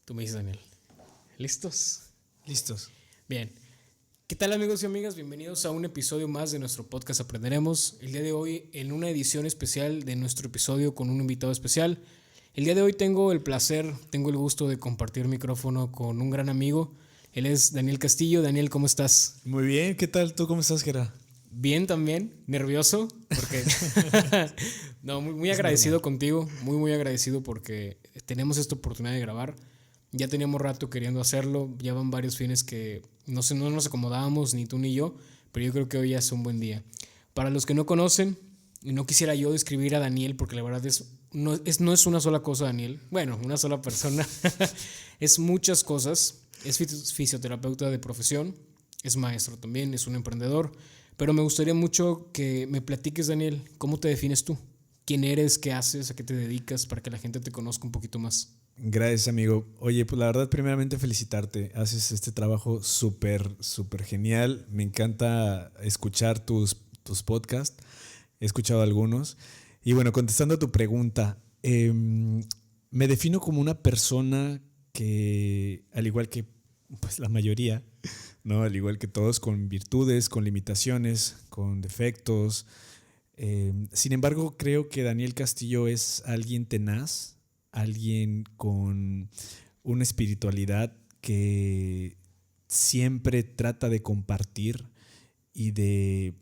Tú me dices, Daniel. ¿Listos? Listos. Bien. ¿Qué tal, amigos y amigas? Bienvenidos a un episodio más de nuestro podcast Aprenderemos. El día de hoy en una edición especial de nuestro episodio con un invitado especial. El día de hoy tengo el gusto de compartir micrófono con un gran amigo. Él es Daniel Castillo. Daniel, ¿cómo estás? Muy bien, ¿qué tal? ¿Tú cómo estás, Gera? Bien también, nervioso, porque no, muy agradecido contigo, muy agradecido porque tenemos esta oportunidad de grabar. Ya teníamos rato queriendo hacerlo, ya van varios fines que no nos acomodábamos, ni tú ni yo, pero yo creo que hoy ya es un buen día. Para los que no conocen, y no quisiera yo describir a Daniel, porque la verdad no es una sola cosa, Daniel, bueno, una sola persona, es muchas cosas, es fisioterapeuta de profesión, es maestro también, es un emprendedor. Pero me gustaría mucho que me platiques, Daniel, ¿cómo te defines tú? ¿Quién eres? ¿Qué haces? ¿A qué te dedicas? Para que la gente te conozca un poquito más. Gracias, amigo. Oye, pues la verdad, primeramente felicitarte. Haces este trabajo súper genial. Me encanta escuchar tus podcasts. He escuchado algunos. Y bueno, contestando a tu pregunta, me defino como una persona que, al igual que pues, la mayoría, ¿no? Al igual que todos, con virtudes, con limitaciones, con defectos. Sin embargo, creo que Daniel Castillo es alguien tenaz, alguien con una espiritualidad que siempre trata de compartir y de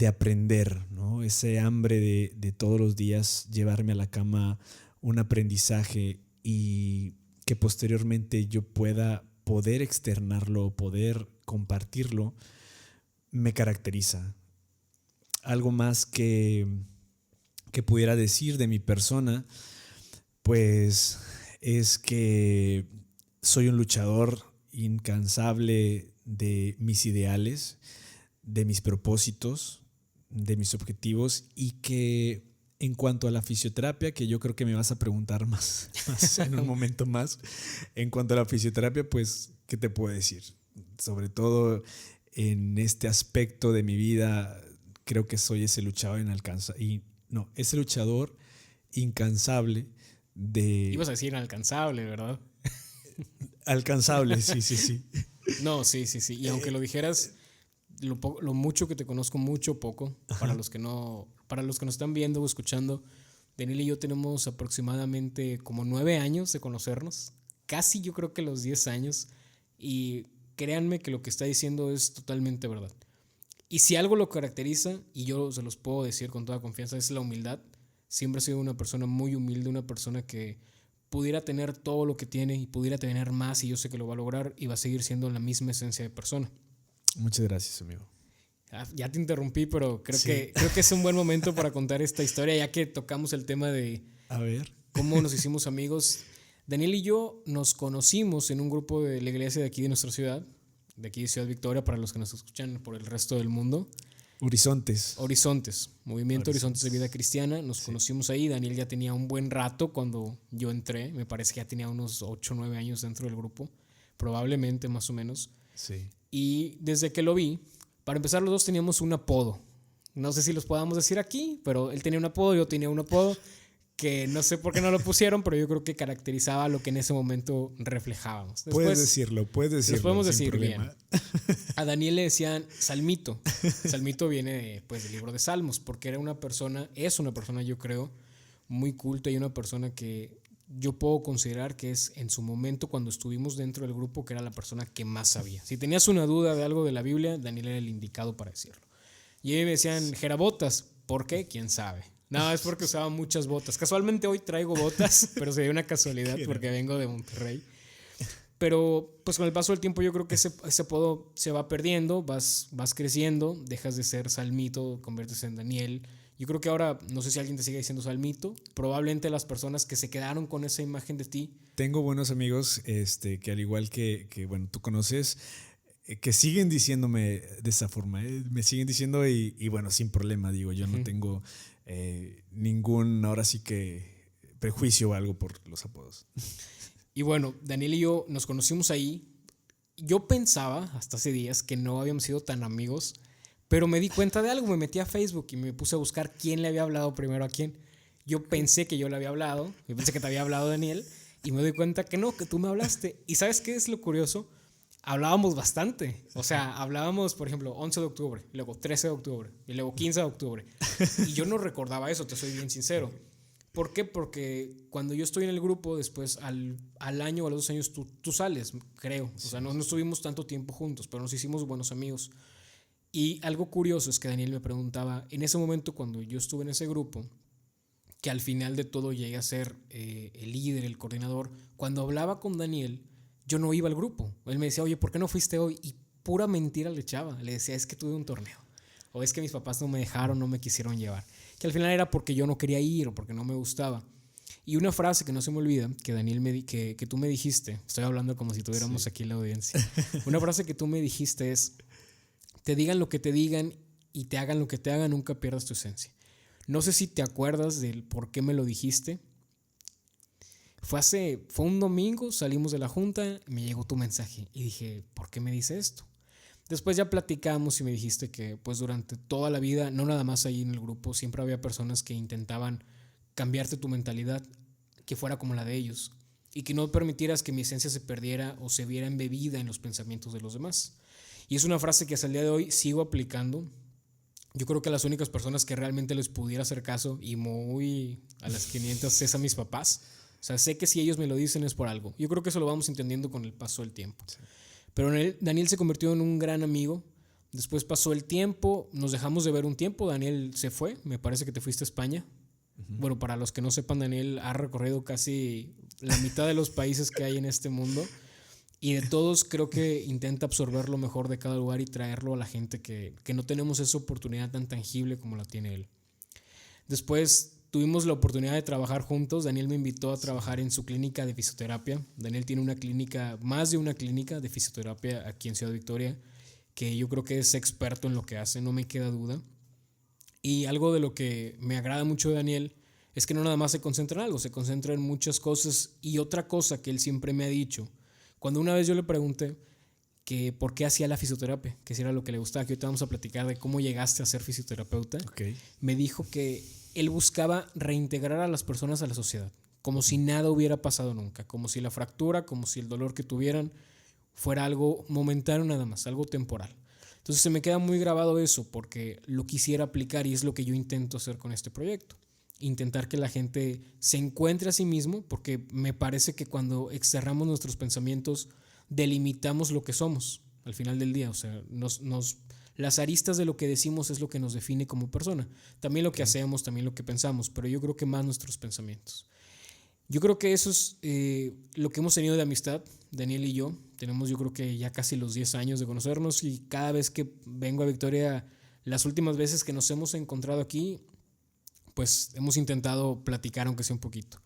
aprender, ¿no? Ese hambre de todos los días llevarme a la cama un aprendizaje y que posteriormente yo poder externarlo, poder compartirlo, me caracteriza. Algo más que pudiera decir de mi persona, pues es que soy un luchador incansable de mis ideales, de mis propósitos, de mis objetivos, y que en cuanto a la fisioterapia, que yo creo que me vas a preguntar más en un momento más, en cuanto a la fisioterapia, pues, ¿qué te puedo decir? Sobre todo en este aspecto de mi vida, creo que soy ese luchador ese luchador incansable de... Ibas a decir inalcanzable, ¿verdad? Alcanzable, sí. No, sí. Y aunque lo dijeras, lo mucho que te conozco, mucho poco, para los que nos están viendo o escuchando, Daniel y yo tenemos aproximadamente como 9 años de conocernos, casi yo creo que los 10 años, y créanme que lo que está diciendo es totalmente verdad. Y si algo lo caracteriza, y yo se los puedo decir con toda confianza, es la humildad. Siempre he sido una persona muy humilde, una persona que pudiera tener todo lo que tiene y pudiera tener más, y yo sé que lo va a lograr y va a seguir siendo la misma esencia de persona. Muchas gracias, amigo. Ya te interrumpí, pero creo Sí. que es un buen momento para contar esta historia, ya que tocamos el tema de A ver. cómo nos hicimos amigos. Daniel y yo nos conocimos en un grupo de la iglesia de aquí de nuestra ciudad, de aquí de Ciudad Victoria, para los que nos escuchan por el resto del mundo. Horizontes, Movimiento Horizontes de Vida Cristiana. Nos conocimos ahí. Daniel ya tenía un buen rato cuando yo entré. Me parece que ya tenía unos 8 o 9 años dentro del grupo, probablemente más o menos. Sí. Y desde que lo vi, para empezar, los dos teníamos un apodo. No sé si los podamos decir aquí, pero él tenía un apodo, yo tenía un apodo que no sé por qué no lo pusieron, pero yo creo que caracterizaba lo que en ese momento reflejábamos. Después, puedes decirlo. Los podemos decir bien. A Daniel le decían Salmito. Salmito viene del libro de Salmos, porque es una persona, yo creo, muy culta, y una persona que yo puedo considerar que es, en su momento, cuando estuvimos dentro del grupo, que era la persona que más sabía. Si tenías una duda de algo de la Biblia, Daniel era el indicado para decirlo. Y a mí me decían Gerabotas. ¿Por qué? ¿Quién sabe? No, es porque usaba muchas botas. Casualmente hoy traigo botas, pero sería una casualidad porque vengo de Monterrey. Pero pues con el paso del tiempo yo creo que ese apodo se va perdiendo, vas creciendo, dejas de ser Salmito, conviertes en Daniel. Yo creo que ahora, no sé si alguien te sigue diciendo Salmito, probablemente las personas que se quedaron con esa imagen de ti. Tengo buenos amigos que al igual que bueno, tú conoces, que siguen diciéndome de esa forma, me siguen diciendo y bueno, sin problema, digo, yo no tengo ningún, ahora sí que prejuicio o algo por los apodos. Y bueno, Daniel y yo nos conocimos ahí. Yo pensaba hasta hace días que no habíamos sido tan amigos, pero me di cuenta de algo, me metí a Facebook y me puse a buscar quién le había hablado primero a quién. Yo pensé que yo le había hablado, yo pensé que te había hablado Daniel, Y me doy cuenta que no, que tú me hablaste. ¿Y sabes qué es lo curioso? Hablábamos bastante. O sea, hablábamos, por ejemplo, 11 de octubre, y luego 13 de octubre, y luego 15 de octubre. Y yo no recordaba eso, te soy bien sincero. ¿Por qué? Porque cuando yo estoy en el grupo, después al año o a los 2 años tú sales, creo. O sea, no estuvimos tanto tiempo juntos, pero nos hicimos buenos amigos. Y algo curioso es que Daniel me preguntaba, en ese momento cuando yo estuve en ese grupo, que al final de todo llegué a ser el líder, el coordinador, cuando hablaba con Daniel, yo no iba al grupo. Él me decía, oye, ¿por qué no fuiste hoy? Y pura mentira le echaba. Le decía, es que tuve un torneo. O es que mis papás no me dejaron, no me quisieron llevar. Que al final era porque yo no quería ir o porque no me gustaba. Y una frase que no se me olvida, que Daniel que tú me dijiste, estoy hablando como si tuviéramos aquí la audiencia. Una frase que tú me dijiste es, te digan lo que te digan y te hagan lo que te hagan, nunca pierdas tu esencia. No sé si te acuerdas del por qué me lo dijiste. Fue un domingo, salimos de la junta, me llegó tu mensaje y dije, ¿por qué me dice esto? Después ya platicamos y me dijiste que pues durante toda la vida, no nada más ahí en el grupo, siempre había personas que intentaban cambiarte tu mentalidad, que fuera como la de ellos, y que no permitieras que mi esencia se perdiera o se viera embebida en los pensamientos de los demás. Y es una frase que hasta el día de hoy sigo aplicando. Yo creo que las únicas personas que realmente les pudiera hacer caso y muy a las 500 es a mis papás. O sea, sé que si ellos me lo dicen es por algo. Yo creo que eso lo vamos entendiendo con el paso del tiempo. Sí. Pero Daniel se convirtió en un gran amigo. Después pasó el tiempo, nos dejamos de ver un tiempo. Daniel se fue, me parece que te fuiste a España. Uh-huh. Bueno, para los que no sepan, Daniel ha recorrido casi la mitad de los países que hay en este mundo. Y de todos creo que intenta absorber lo mejor de cada lugar y traerlo a la gente que no tenemos esa oportunidad tan tangible como la tiene él. Después tuvimos la oportunidad de trabajar juntos. Daniel me invitó a trabajar en su clínica de fisioterapia. Daniel tiene una clínica, más de una clínica de fisioterapia aquí en Ciudad Victoria, que yo creo que es experto en lo que hace, no me queda duda. Y algo de lo que me agrada mucho de Daniel es que no nada más se concentra en algo, se concentra en muchas cosas. Y otra cosa que él siempre me ha dicho, cuando una vez yo le pregunté que por qué hacía la fisioterapia, que si era lo que le gustaba, que ahorita vamos a platicar de cómo llegaste a ser fisioterapeuta, me dijo que él buscaba reintegrar a las personas a la sociedad, como si nada hubiera pasado nunca, como si la fractura, como si el dolor que tuvieran fuera algo momentáneo nada más, algo temporal. Entonces se me queda muy grabado eso porque lo quisiera aplicar y es lo que yo intento hacer con este proyecto. Intentar que la gente se encuentre a sí mismo, porque me parece que cuando externamos nuestros pensamientos delimitamos lo que somos al final del día. O sea, las aristas de lo que decimos es lo que nos define como persona. También lo que hacemos, también lo que pensamos, pero yo creo que más nuestros pensamientos. Yo creo que eso es lo que hemos tenido de amistad, Daniel y yo. Tenemos yo creo que ya casi los 10 años de conocernos y cada vez que vengo a Victoria, las últimas veces que nos hemos encontrado aquí, pues hemos intentado platicar aunque sea un poquito.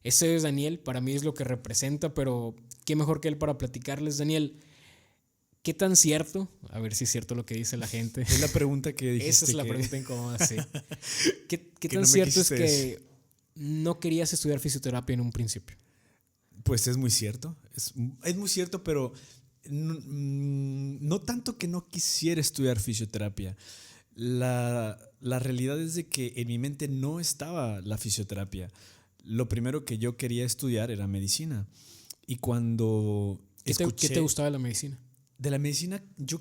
Ese es Daniel, para mí es lo que representa, pero qué mejor que él para platicarles. Daniel, ¿qué tan cierto? A ver si es cierto lo que dice la gente. Es la pregunta que dijiste. Esa es la pregunta incómoda, sí. ¿Qué tan cierto es que no querías estudiar fisioterapia en un principio? Pues es muy cierto. Es muy cierto, pero no tanto que no quisiera estudiar fisioterapia. La realidad es de que en mi mente no estaba la fisioterapia. Lo primero que yo quería estudiar era medicina. Y cuando ¿Qué te gustaba de la medicina? De la medicina yo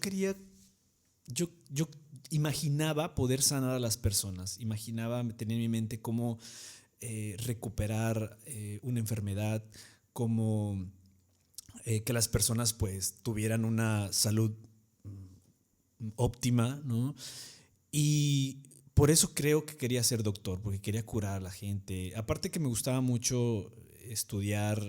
imaginaba poder sanar a las personas. Imaginaba tener en mi mente cómo recuperar una enfermedad, cómo que las personas pues tuvieran una salud óptima, ¿no? Y por eso creo que quería ser doctor, porque quería curar a la gente. Aparte que me gustaba mucho estudiar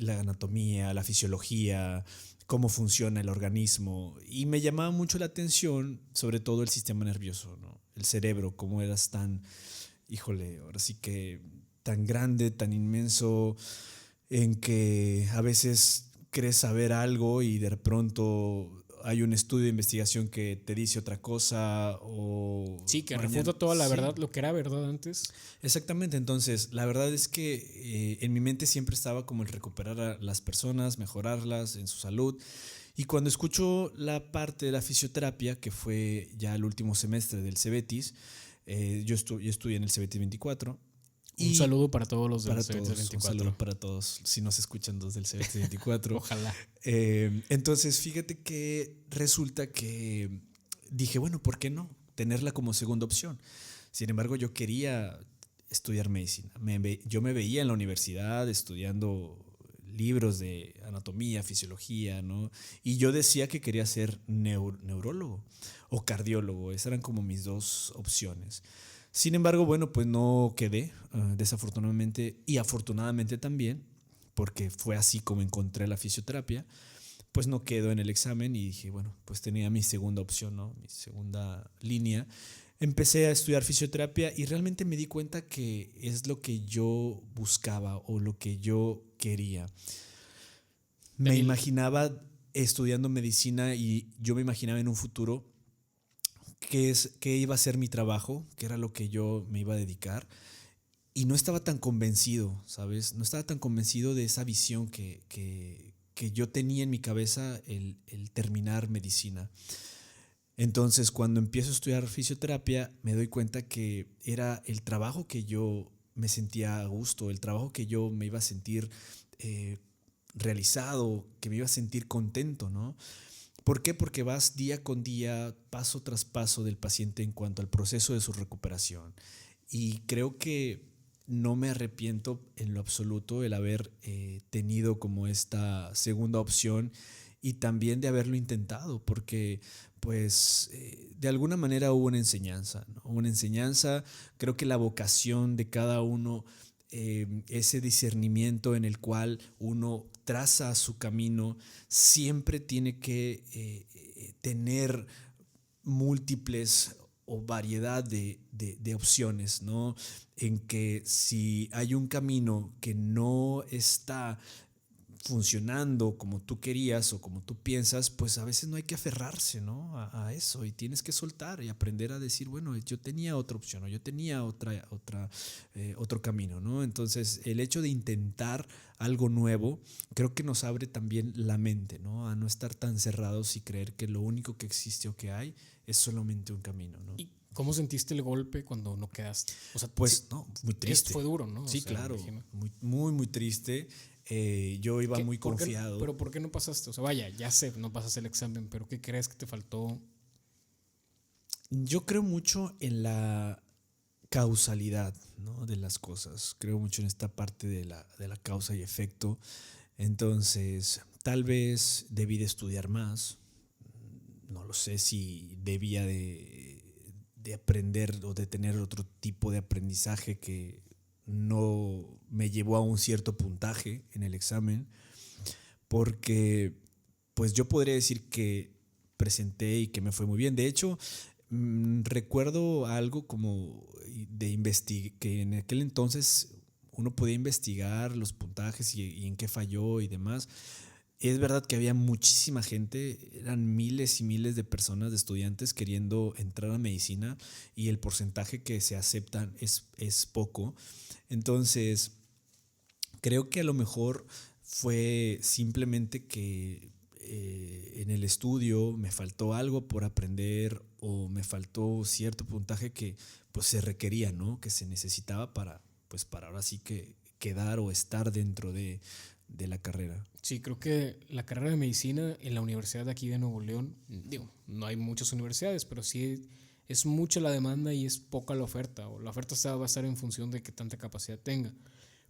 la anatomía, la fisiología, cómo funciona el organismo. Y me llamaba mucho la atención, sobre todo el sistema nervioso, ¿no? El cerebro, cómo eras tan, híjole, ahora sí que tan grande, tan inmenso, en que a veces crees saber algo y de pronto hay un estudio de investigación que te dice otra cosa o... Sí, que refuta toda la verdad, lo que era verdad antes. Exactamente, entonces la verdad es que en mi mente siempre estaba como el recuperar a las personas, mejorarlas en su salud. Y cuando escucho la parte de la fisioterapia, que fue ya el último semestre del CEBETIS, yo estudié en el CEBETIS 24, Un saludo para todos los del para CBT todos, 24. un saludo para todos, si nos escuchan los del CBT 24. Ojalá. Entonces, fíjate que resulta que dije, bueno, ¿por qué no? Tenerla como segunda opción. Sin embargo, yo quería estudiar medicina. Yo me veía en la universidad estudiando libros de anatomía, fisiología, ¿no? Y yo decía que quería ser neurólogo o cardiólogo. Esas eran como mis dos opciones. Sin embargo, bueno, pues no quedé, desafortunadamente, y afortunadamente también, porque fue así como encontré la fisioterapia, pues no quedo en el examen y dije, bueno, pues tenía mi segunda opción, ¿no? Mi segunda línea. Empecé a estudiar fisioterapia y realmente me di cuenta que es lo que yo buscaba o lo que yo quería. Me imaginaba estudiando medicina y yo me imaginaba en un futuro que iba a ser mi trabajo, que era lo que yo me iba a dedicar. Y no estaba tan convencido, ¿sabes? No estaba tan convencido de esa visión que yo tenía en mi cabeza el terminar medicina. Entonces, cuando empiezo a estudiar fisioterapia, me doy cuenta que era el trabajo que yo me sentía a gusto, el trabajo que yo me iba a sentir realizado, que me iba a sentir contento, ¿no? ¿Por qué? Porque vas día con día, paso tras paso del paciente en cuanto al proceso de su recuperación. Y creo que no me arrepiento en lo absoluto el haber tenido como esta segunda opción y también de haberlo intentado, porque pues de alguna manera hubo una enseñanza, ¿no? Una enseñanza, creo que la vocación de cada uno, ese discernimiento en el cual uno traza su camino, siempre tiene que tener múltiples o variedad de opciones, ¿no? En que si hay un camino que no está funcionando como tú querías o como tú piensas, pues a veces no hay que aferrarse, ¿no? a eso y tienes que soltar y aprender a decir, bueno, yo tenía otra opción o yo tenía otro camino, ¿no? Entonces el hecho de intentar algo nuevo creo que nos abre también la mente, ¿no? A no estar tan cerrados y creer que lo único que existe o que hay es solamente un camino, ¿no? ¿Y cómo sentiste el golpe cuando no quedaste? O sea, pues sí, no, muy triste. fue duro, ¿no? Sí, O sea, claro, muy, muy, muy triste. Yo iba muy confiado. ¿Pero por qué no pasaste? O sea, vaya, ya sé, no pasaste el examen, pero ¿qué crees que te faltó? Yo creo mucho en la causalidad, ¿no? De las cosas. Creo mucho en esta parte de la causa y efecto. Entonces, tal vez debí de estudiar más. No lo sé si debía de aprender o de tener otro tipo de aprendizaje que no me llevó a un cierto puntaje en el examen, porque pues yo podría decir que presenté y que me fue muy bien. De hecho, recuerdo algo como que en aquel entonces uno podía investigar los puntajes y en qué falló y demás. Es verdad que había muchísima gente, eran miles y miles de personas, de estudiantes queriendo entrar a medicina y el porcentaje que se aceptan es poco. Entonces, creo que a lo mejor fue simplemente que en el estudio me faltó algo por aprender o me faltó cierto puntaje que pues se requería, ¿no? Que se necesitaba para ahora sí que quedar o estar dentro de la carrera. Sí, creo que la carrera de medicina en la universidad de aquí de Nuevo León, digo, no hay muchas universidades, pero sí es mucha la demanda y es poca la oferta, o la oferta va a estar en función de qué tanta capacidad tenga.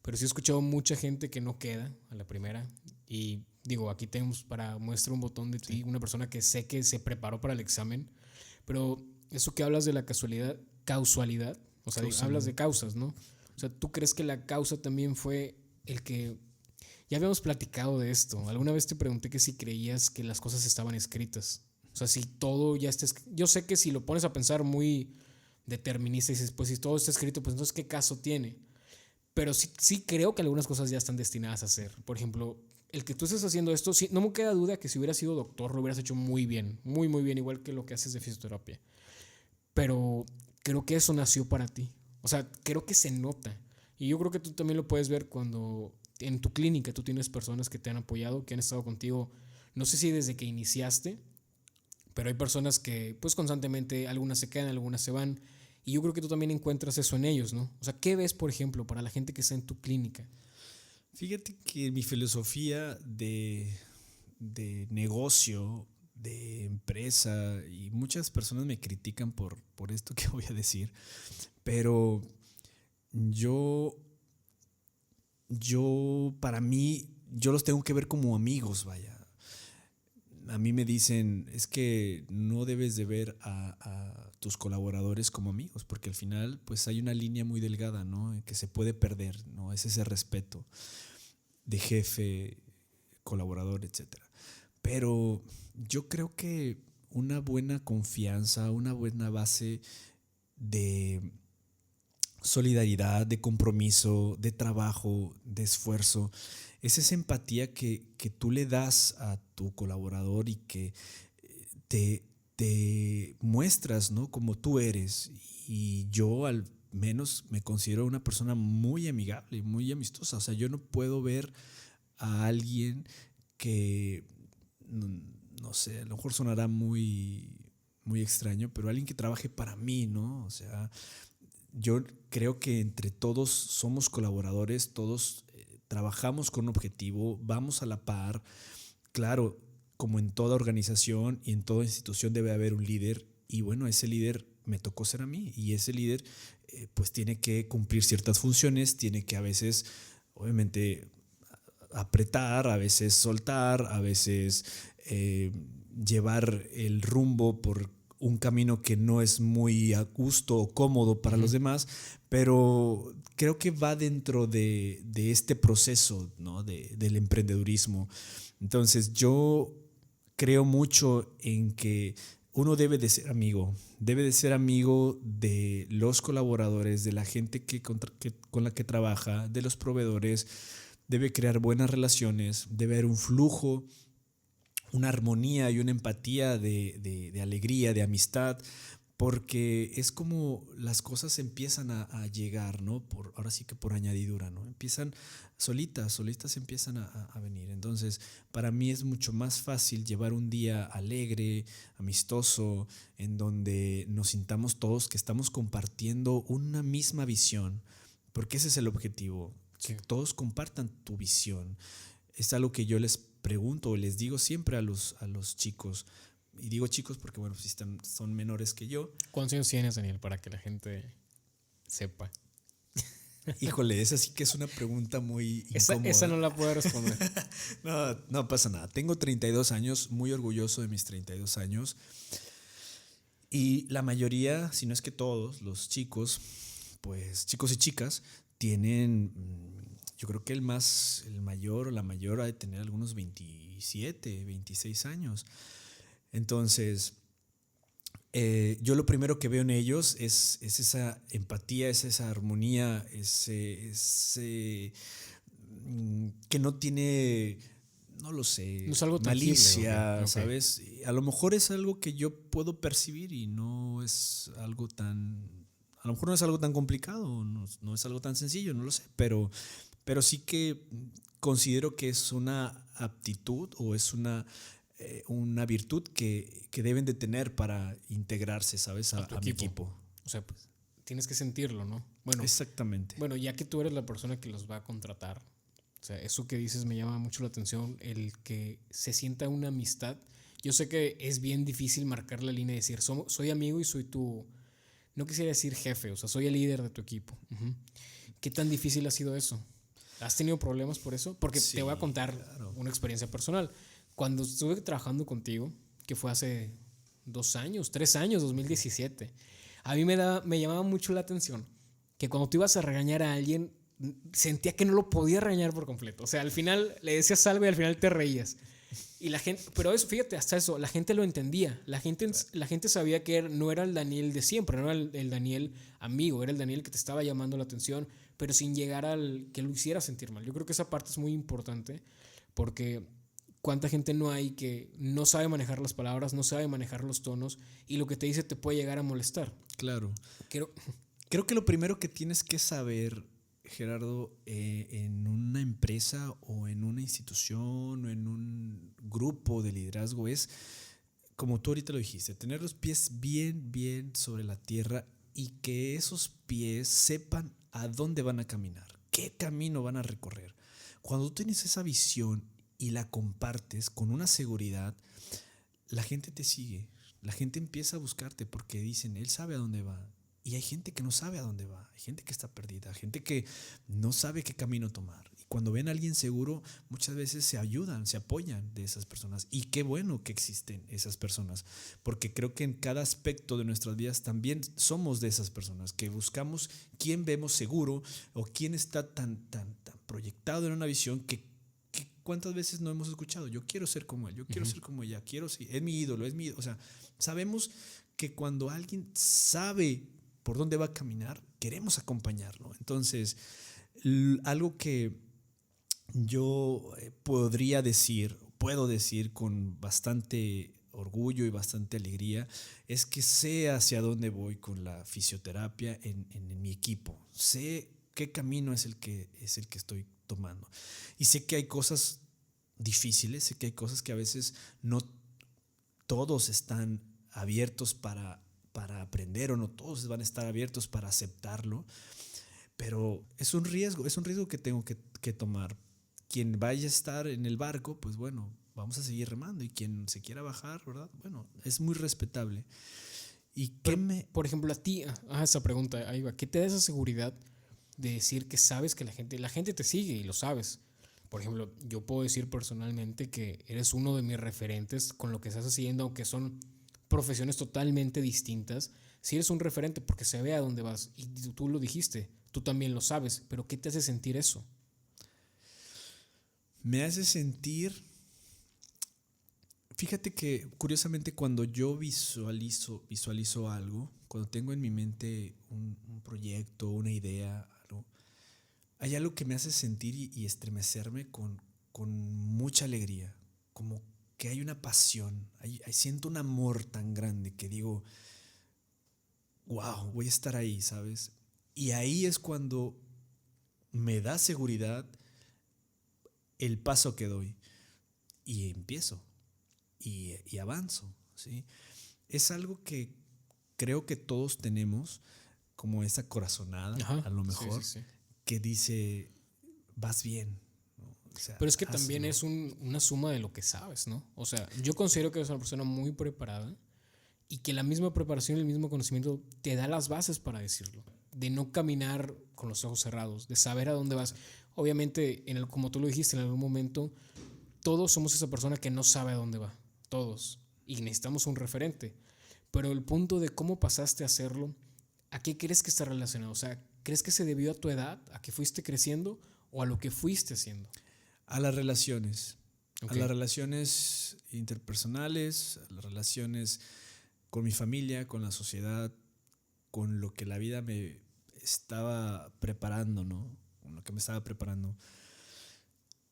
Pero sí he escuchado mucha gente que no queda a la primera y digo, aquí tenemos para muestra un botón de ti, una persona que sé que se preparó para el examen, pero eso que hablas de la causalidad, o sea, hablas de causas, ¿no? O sea, ¿tú crees que la causa también fue el que... Ya habíamos platicado de esto. Alguna vez te pregunté que si creías que las cosas estaban escritas. O sea, si todo ya está escrito. Yo sé que si lo pones a pensar muy determinista y dices, pues si todo está escrito, pues entonces ¿qué caso tiene? Pero sí creo que algunas cosas ya están destinadas a ser. Por ejemplo, el que tú estés haciendo esto, sí, no me queda duda que si hubieras sido doctor lo hubieras hecho muy bien. Muy, muy bien, igual que lo que haces de fisioterapia. Pero creo que eso nació para ti. O sea, creo que se nota. Y yo creo que tú también lo puedes ver cuando en tu clínica tú tienes personas que te han apoyado, que han estado contigo, no sé si desde que iniciaste, pero hay personas que pues constantemente, algunas se quedan, algunas se van, Y yo creo que tú también encuentras eso en ellos, ¿no? O sea, ¿qué ves, por ejemplo, para la gente que está en tu clínica? Fíjate que mi filosofía de negocio, de empresa, y muchas personas me critican por esto que voy a decir, pero yo, para mí, yo los tengo que ver como amigos, vaya. A mí me dicen, es que no debes de ver a tus colaboradores como amigos, porque al final pues hay una línea muy delgada, ¿no? Que se puede perder, ¿no? Es ese respeto de jefe, colaborador, etcétera. Pero yo creo que una buena confianza, una buena base de solidaridad, de compromiso, de trabajo, de esfuerzo, es esa empatía que tú le das a tu colaborador y que te muestras, ¿no? Como tú eres. Y yo al menos me considero una persona muy amigable, muy amistosa. O sea, yo no puedo ver a alguien que, no sé, a lo mejor sonará muy extraño, pero alguien que trabaje para mí, ¿no? O sea, yo creo que entre todos somos colaboradores, todos trabajamos con un objetivo, vamos a la par. Claro, como en toda organización y en toda institución debe haber un líder y bueno, ese líder me tocó ser a mí y ese líder pues tiene que cumplir ciertas funciones, tiene que a veces, obviamente, apretar, a veces soltar, a veces llevar el rumbo por un camino que no es muy a gusto o cómodo para los demás, pero creo que va dentro de este proceso, ¿no? Del emprendedurismo. Entonces yo creo mucho en que uno debe de ser amigo de los colaboradores, de la gente con la que trabaja, de los proveedores, debe crear buenas relaciones, debe haber un flujo, una armonía y una empatía de alegría, de amistad, porque es como las cosas empiezan a llegar, ¿no? Ahora sí que por añadidura, ¿no? Empiezan solitas empiezan a venir. Entonces, para mí es mucho más fácil llevar un día alegre, amistoso, en donde nos sintamos todos que estamos compartiendo una misma visión, porque ese es el objetivo, que Sí. todos compartan tu visión. Es algo que yo les pregunto o les digo siempre a los chicos. Y digo chicos porque, bueno, pues son menores que yo. ¿Cuántos años tienes, Daniel, para que la gente sepa? Híjole, esa sí que es una pregunta muy Esa incómoda. no la puedo responder. No pasa nada. Tengo 32 años, muy orgulloso de mis 32 años. Y la mayoría, si no es que todos, los chicos, pues chicos y chicas, tienen, yo creo que el mayor o la mayor ha de tener algunos 27, 26 años. Entonces, yo lo primero que veo en ellos es esa empatía, es esa armonía, que no tiene, no lo sé, No es algo tangible. malicia, Ok. ¿sabes? A lo mejor es algo que yo puedo percibir y no es algo a lo mejor no es algo tan complicado, no es algo tan sencillo, no lo sé, pero sí que considero que es una aptitud o es una virtud que deben de tener para integrarse, ¿sabes? A tu A mi equipo. equipo. O sea, pues, tienes que sentirlo, ¿no? Bueno, Exactamente. bueno, ya que tú eres la persona que los va a contratar, o sea, eso que dices me llama mucho la atención, el que se sienta una amistad. Yo sé que es bien difícil marcar la línea y decir, soy amigo y soy tu, no quisiera decir jefe, o sea, soy el líder de tu equipo. Ujú. ¿Qué tan difícil ha sido eso? ¿Has tenido problemas por eso? Porque te voy a Sí, contar claro. una experiencia personal. Cuando estuve trabajando contigo, que fue hace 2 años, 3 años, 2017, a mí me llamaba mucho la atención que cuando tú ibas a regañar a alguien, sentía que no lo podía regañar por completo. O sea, al final le decías algo y al final te reías. Y la gente, pero eso, fíjate, hasta eso, la gente lo entendía. La gente sabía que no era el Daniel de siempre, no era el Daniel amigo, era el Daniel que te estaba llamando la atención, pero sin llegar al que lo hiciera sentir mal. Yo creo que esa parte es muy importante porque cuánta gente no hay que no sabe manejar las palabras, no sabe manejar los tonos y lo que te dice te puede llegar a molestar. Claro. Creo, Creo que lo primero que tienes que saber, Gerardo, en una empresa o en una institución o en un grupo de liderazgo es, como tú ahorita lo dijiste, tener los pies bien sobre la tierra y que esos pies sepan a dónde van a caminar, qué camino van a recorrer. Cuando tú tienes esa visión y la compartes con una seguridad, la gente te sigue, la gente empieza a buscarte porque dicen, él sabe a dónde va. Y hay gente que no sabe a dónde va, hay gente que está perdida, gente que no sabe qué camino tomar. Y cuando ven a alguien seguro, muchas veces se ayudan, se apoyan de esas personas. Y qué bueno que existen esas personas, porque creo que en cada aspecto de nuestras vidas también somos de esas personas que buscamos quién vemos seguro o quién está tan proyectado en una visión que cuántas veces no hemos escuchado. Yo quiero ser como él, yo quiero ser como ella, es mi ídolo, es mi ídolo. O sea, sabemos que cuando alguien sabe por dónde va a caminar, queremos acompañarlo. Entonces, algo que yo puedo decir con bastante orgullo y bastante alegría, es que sé hacia dónde voy con la fisioterapia en mi equipo. Sé qué camino es el que estoy tomando. Y sé que hay cosas difíciles, sé que hay cosas que a veces no todos están abiertos para aprender o no todos van a estar abiertos para aceptarlo, pero es un riesgo que tengo que tomar. Quien vaya a estar en el barco, pues bueno, vamos a seguir remando, y quien se quiera bajar, ¿verdad? Bueno, es muy respetable. ¿Y qué por ejemplo, a ti, esa pregunta, ahí va, ¿qué te da esa seguridad de decir que sabes que la gente te sigue y lo sabes? Por ejemplo, yo puedo decir personalmente que eres uno de mis referentes con lo que estás haciendo, aunque son profesiones totalmente distintas. Si eres un referente porque se ve a dónde vas, y tú lo dijiste, tú también lo sabes, pero ¿qué te hace sentir eso? Me hace sentir, fíjate que curiosamente cuando yo visualizo algo, cuando tengo en mi mente un proyecto, una idea, algo, hay algo que me hace sentir y estremecerme con mucha alegría, como que hay una pasión, siento un amor tan grande que digo, wow, voy a estar ahí, ¿sabes? Y ahí es cuando me da seguridad el paso que doy y empiezo y avanzo, ¿sí? Es algo que creo que todos tenemos, como esa corazonada, Ajá, a lo mejor, sí. que dice, vas bien, ¿no? O sea, Pero es que hazlo. también es una suma de lo que sabes, ¿no? O sea, yo considero que eres una persona muy preparada y que la misma preparación y el mismo conocimiento te da las bases para decirlo. De no caminar con los ojos cerrados, de saber a dónde vas. Obviamente, como tú lo dijiste en algún momento, todos somos esa persona que no sabe a dónde va. Todos. Y necesitamos un referente. Pero el punto de cómo pasaste a hacerlo, ¿a qué crees que está relacionado? O sea, ¿crees que se debió a tu edad, a que fuiste creciendo o a lo que fuiste haciendo? A las relaciones. Okay. A las relaciones interpersonales, a las relaciones con mi familia, con la sociedad, con lo que la vida me estaba preparando, ¿no? Con lo que me estaba preparando.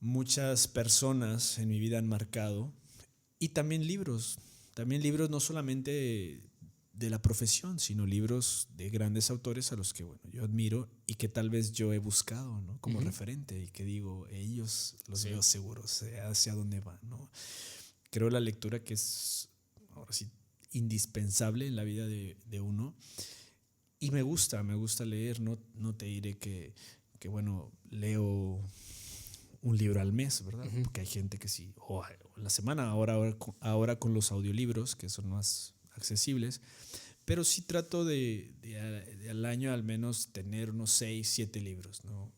Muchas personas en mi vida han marcado, y también libros no solamente de la profesión, sino libros de grandes autores a los que bueno, yo admiro y que tal vez yo he buscado, ¿no? Como referente, y que digo, ellos los veo seguros, sé hacia dónde van, ¿no? Creo la lectura que es, ahora sí, indispensable en la vida de uno, y me gusta leer. No te diré que bueno, leo un libro al mes, ¿verdad? Porque hay gente que sí, o la semana, ahora con los audiolibros, que son más accesibles, pero sí trato de al año al menos tener unos 6, 7 libros, ¿no?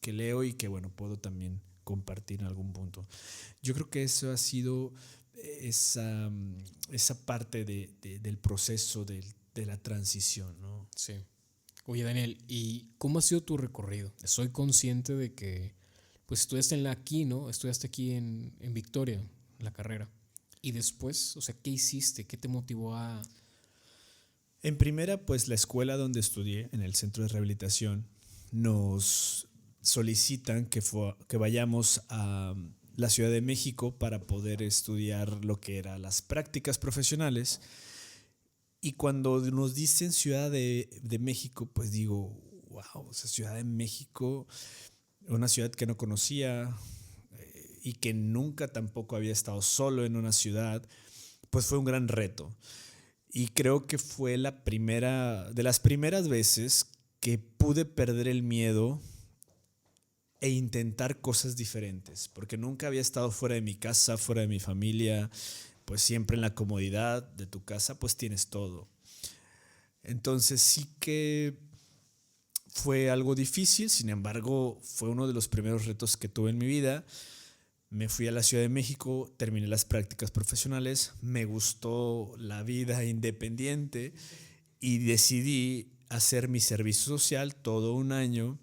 que leo y que bueno, puedo también compartir en algún punto. Yo creo que eso ha sido esa parte del proceso de la transición, ¿no? Sí. Oye, Daniel, ¿y cómo ha sido tu recorrido? Soy consciente de que pues estudiaste aquí en Victoria, la carrera. Y después, o sea, ¿qué hiciste? ¿Qué te motivó a...? En primera, pues la escuela donde estudié, en el centro de rehabilitación, nos solicitan que vayamos a la Ciudad de México para poder estudiar lo que eran las prácticas profesionales. Y cuando nos dicen Ciudad de México, pues digo, wow, o sea, Ciudad de México, una ciudad que no conocía y que nunca tampoco había estado solo en una ciudad, pues fue un gran reto. Y creo que fue de las primeras veces que pude perder el miedo e intentar cosas diferentes, porque nunca había estado fuera de mi casa, fuera de mi familia, pues siempre en la comodidad de tu casa, pues tienes todo. Entonces sí que fue algo difícil, sin embargo, fue uno de los primeros retos que tuve en mi vida. Me fui a la Ciudad de México, terminé las prácticas profesionales, me gustó la vida independiente y decidí hacer mi servicio social todo un año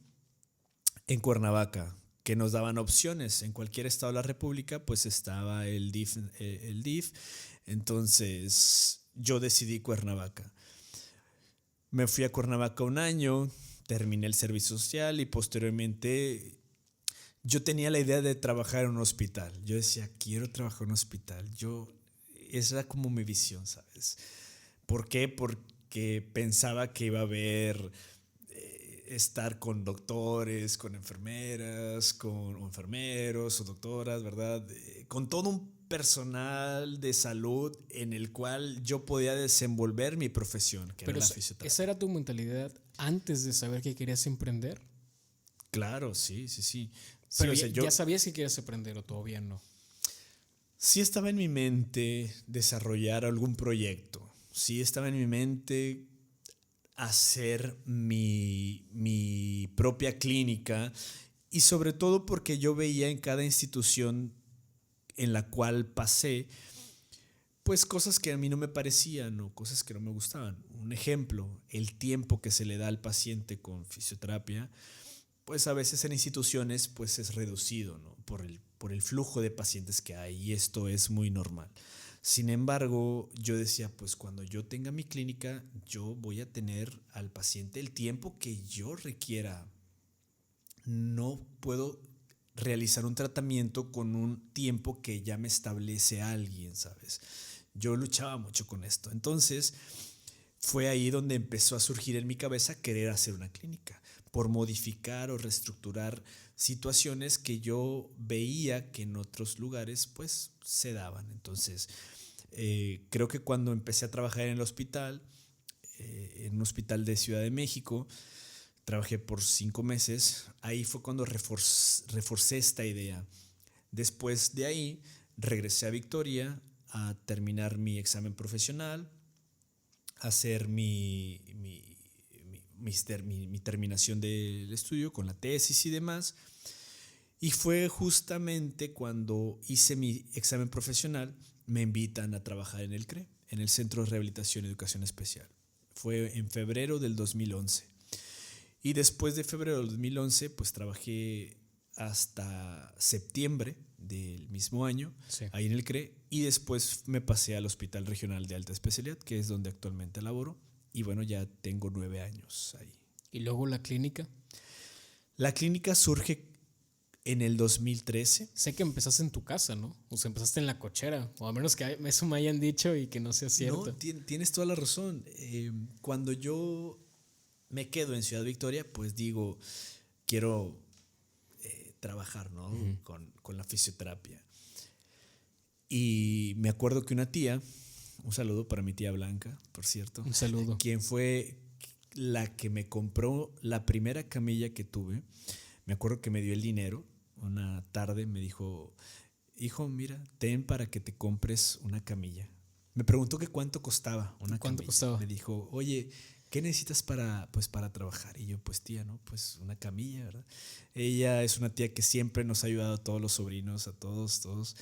en Cuernavaca, que nos daban opciones. En cualquier estado de la República, pues estaba el DIF. Entonces yo decidí Cuernavaca. Me fui a Cuernavaca un año, terminé el servicio social y posteriormente yo tenía la idea de trabajar en un hospital. Yo decía, quiero trabajar en un hospital. Esa era como mi visión, ¿sabes? ¿Por qué? Porque pensaba que iba a haber estar con doctores, con enfermeras, con enfermeros o doctoras, ¿verdad? Con todo un personal de salud en el cual yo podía desenvolver mi profesión, que Pero era la fisioterapia. ¿esa era tu mentalidad antes de saber que querías emprender? Claro, sí. Sí, Pero o sea, ya sabías que querías emprender o todavía no. Sí estaba en mi mente desarrollar algún proyecto. Sí estaba en mi mente hacer mi propia clínica y sobre todo porque yo veía en cada institución en la cual pasé pues cosas que a mí no me parecían o cosas que no me gustaban. Un ejemplo, el tiempo que se le da al paciente con fisioterapia, pues a veces en instituciones pues es reducido, ¿no? por el flujo de pacientes que hay y esto es muy normal. Sin embargo, yo decía, pues cuando yo tenga mi clínica, yo voy a tener al paciente el tiempo que yo requiera. No puedo realizar un tratamiento con un tiempo que ya me establece alguien, ¿sabes? Yo luchaba mucho con esto. Entonces, fue ahí donde empezó a surgir en mi cabeza querer hacer una clínica, por modificar o reestructurar situaciones que yo veía que en otros lugares pues se daban. Entonces, creo que cuando empecé a trabajar en el hospital, en un hospital de Ciudad de México, trabajé por 5 meses, ahí fue cuando reforcé esta idea. Después de ahí, regresé a Victoria a terminar mi examen profesional, a hacer mi terminación del estudio con la tesis y demás. Y fue justamente cuando hice mi examen profesional, me invitan a trabajar en el CRE, en el Centro de Rehabilitación y Educación Especial. Fue en febrero del 2011. Y después de febrero del 2011, pues trabajé hasta septiembre del mismo año, sí, ahí en el CRE, y después me pasé al Hospital Regional de Alta Especialidad, que es donde actualmente laboro, y bueno, ya tengo 9 años ahí. ¿Y luego la clínica? La clínica surge en el 2013. Sé que empezaste en tu casa, ¿no? O sea, empezaste en la cochera, o a menos que eso me hayan dicho y que no sea cierto. No, tienes toda la razón. Cuando yo me quedo en Ciudad Victoria, pues digo, quiero trabajar, ¿no? Con la fisioterapia. Y me acuerdo que una tía, un saludo para mi tía Blanca, por cierto. Un saludo. Quien fue la que me compró la primera camilla que tuve. Me acuerdo que me dio el dinero. Una tarde me dijo, hijo, mira, ten para que te compres una camilla. Me preguntó que cuánto costaba una camilla. ¿Cuánto costaba? Me dijo, oye, ¿qué necesitas para trabajar? Y yo, pues tía, ¿no? Pues una camilla, ¿verdad? Ella es una tía que siempre nos ha ayudado a todos los sobrinos, a todos,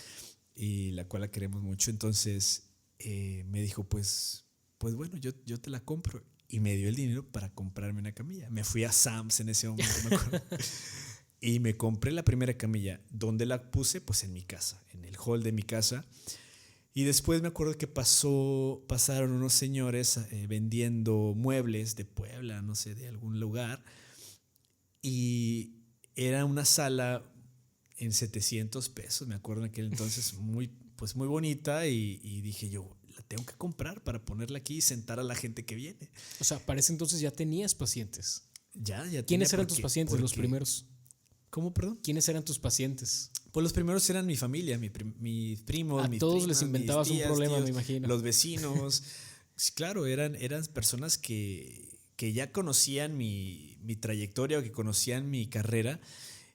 y la cual la queremos mucho. Entonces me dijo, pues bueno, yo te la compro. Y me dio el dinero para comprarme una camilla. Me fui a Sam's en ese momento, me acuerdo. Y me compré la primera camilla. ¿Dónde la puse? Pues en mi casa, en el hall de mi casa. Y después me acuerdo que pasaron unos señores vendiendo muebles de Puebla, no sé, de algún lugar. Y era una sala en 700 pesos, me acuerdo en aquel entonces, muy bonita. Y dije yo, la tengo que comprar para ponerla aquí y sentar a la gente que viene. O sea, para ese entonces ya tenías pacientes. Ya ¿Quiénes eran tus pacientes, los primeros? ¿Cómo, perdón? ¿Quiénes eran tus pacientes? Pues los primeros eran mi familia, mis primos, mis todos primas, les inventabas mis tías, un problema, tíos, me imagino. Los vecinos. Sí, claro, eran personas que ya conocían mi trayectoria o que conocían mi carrera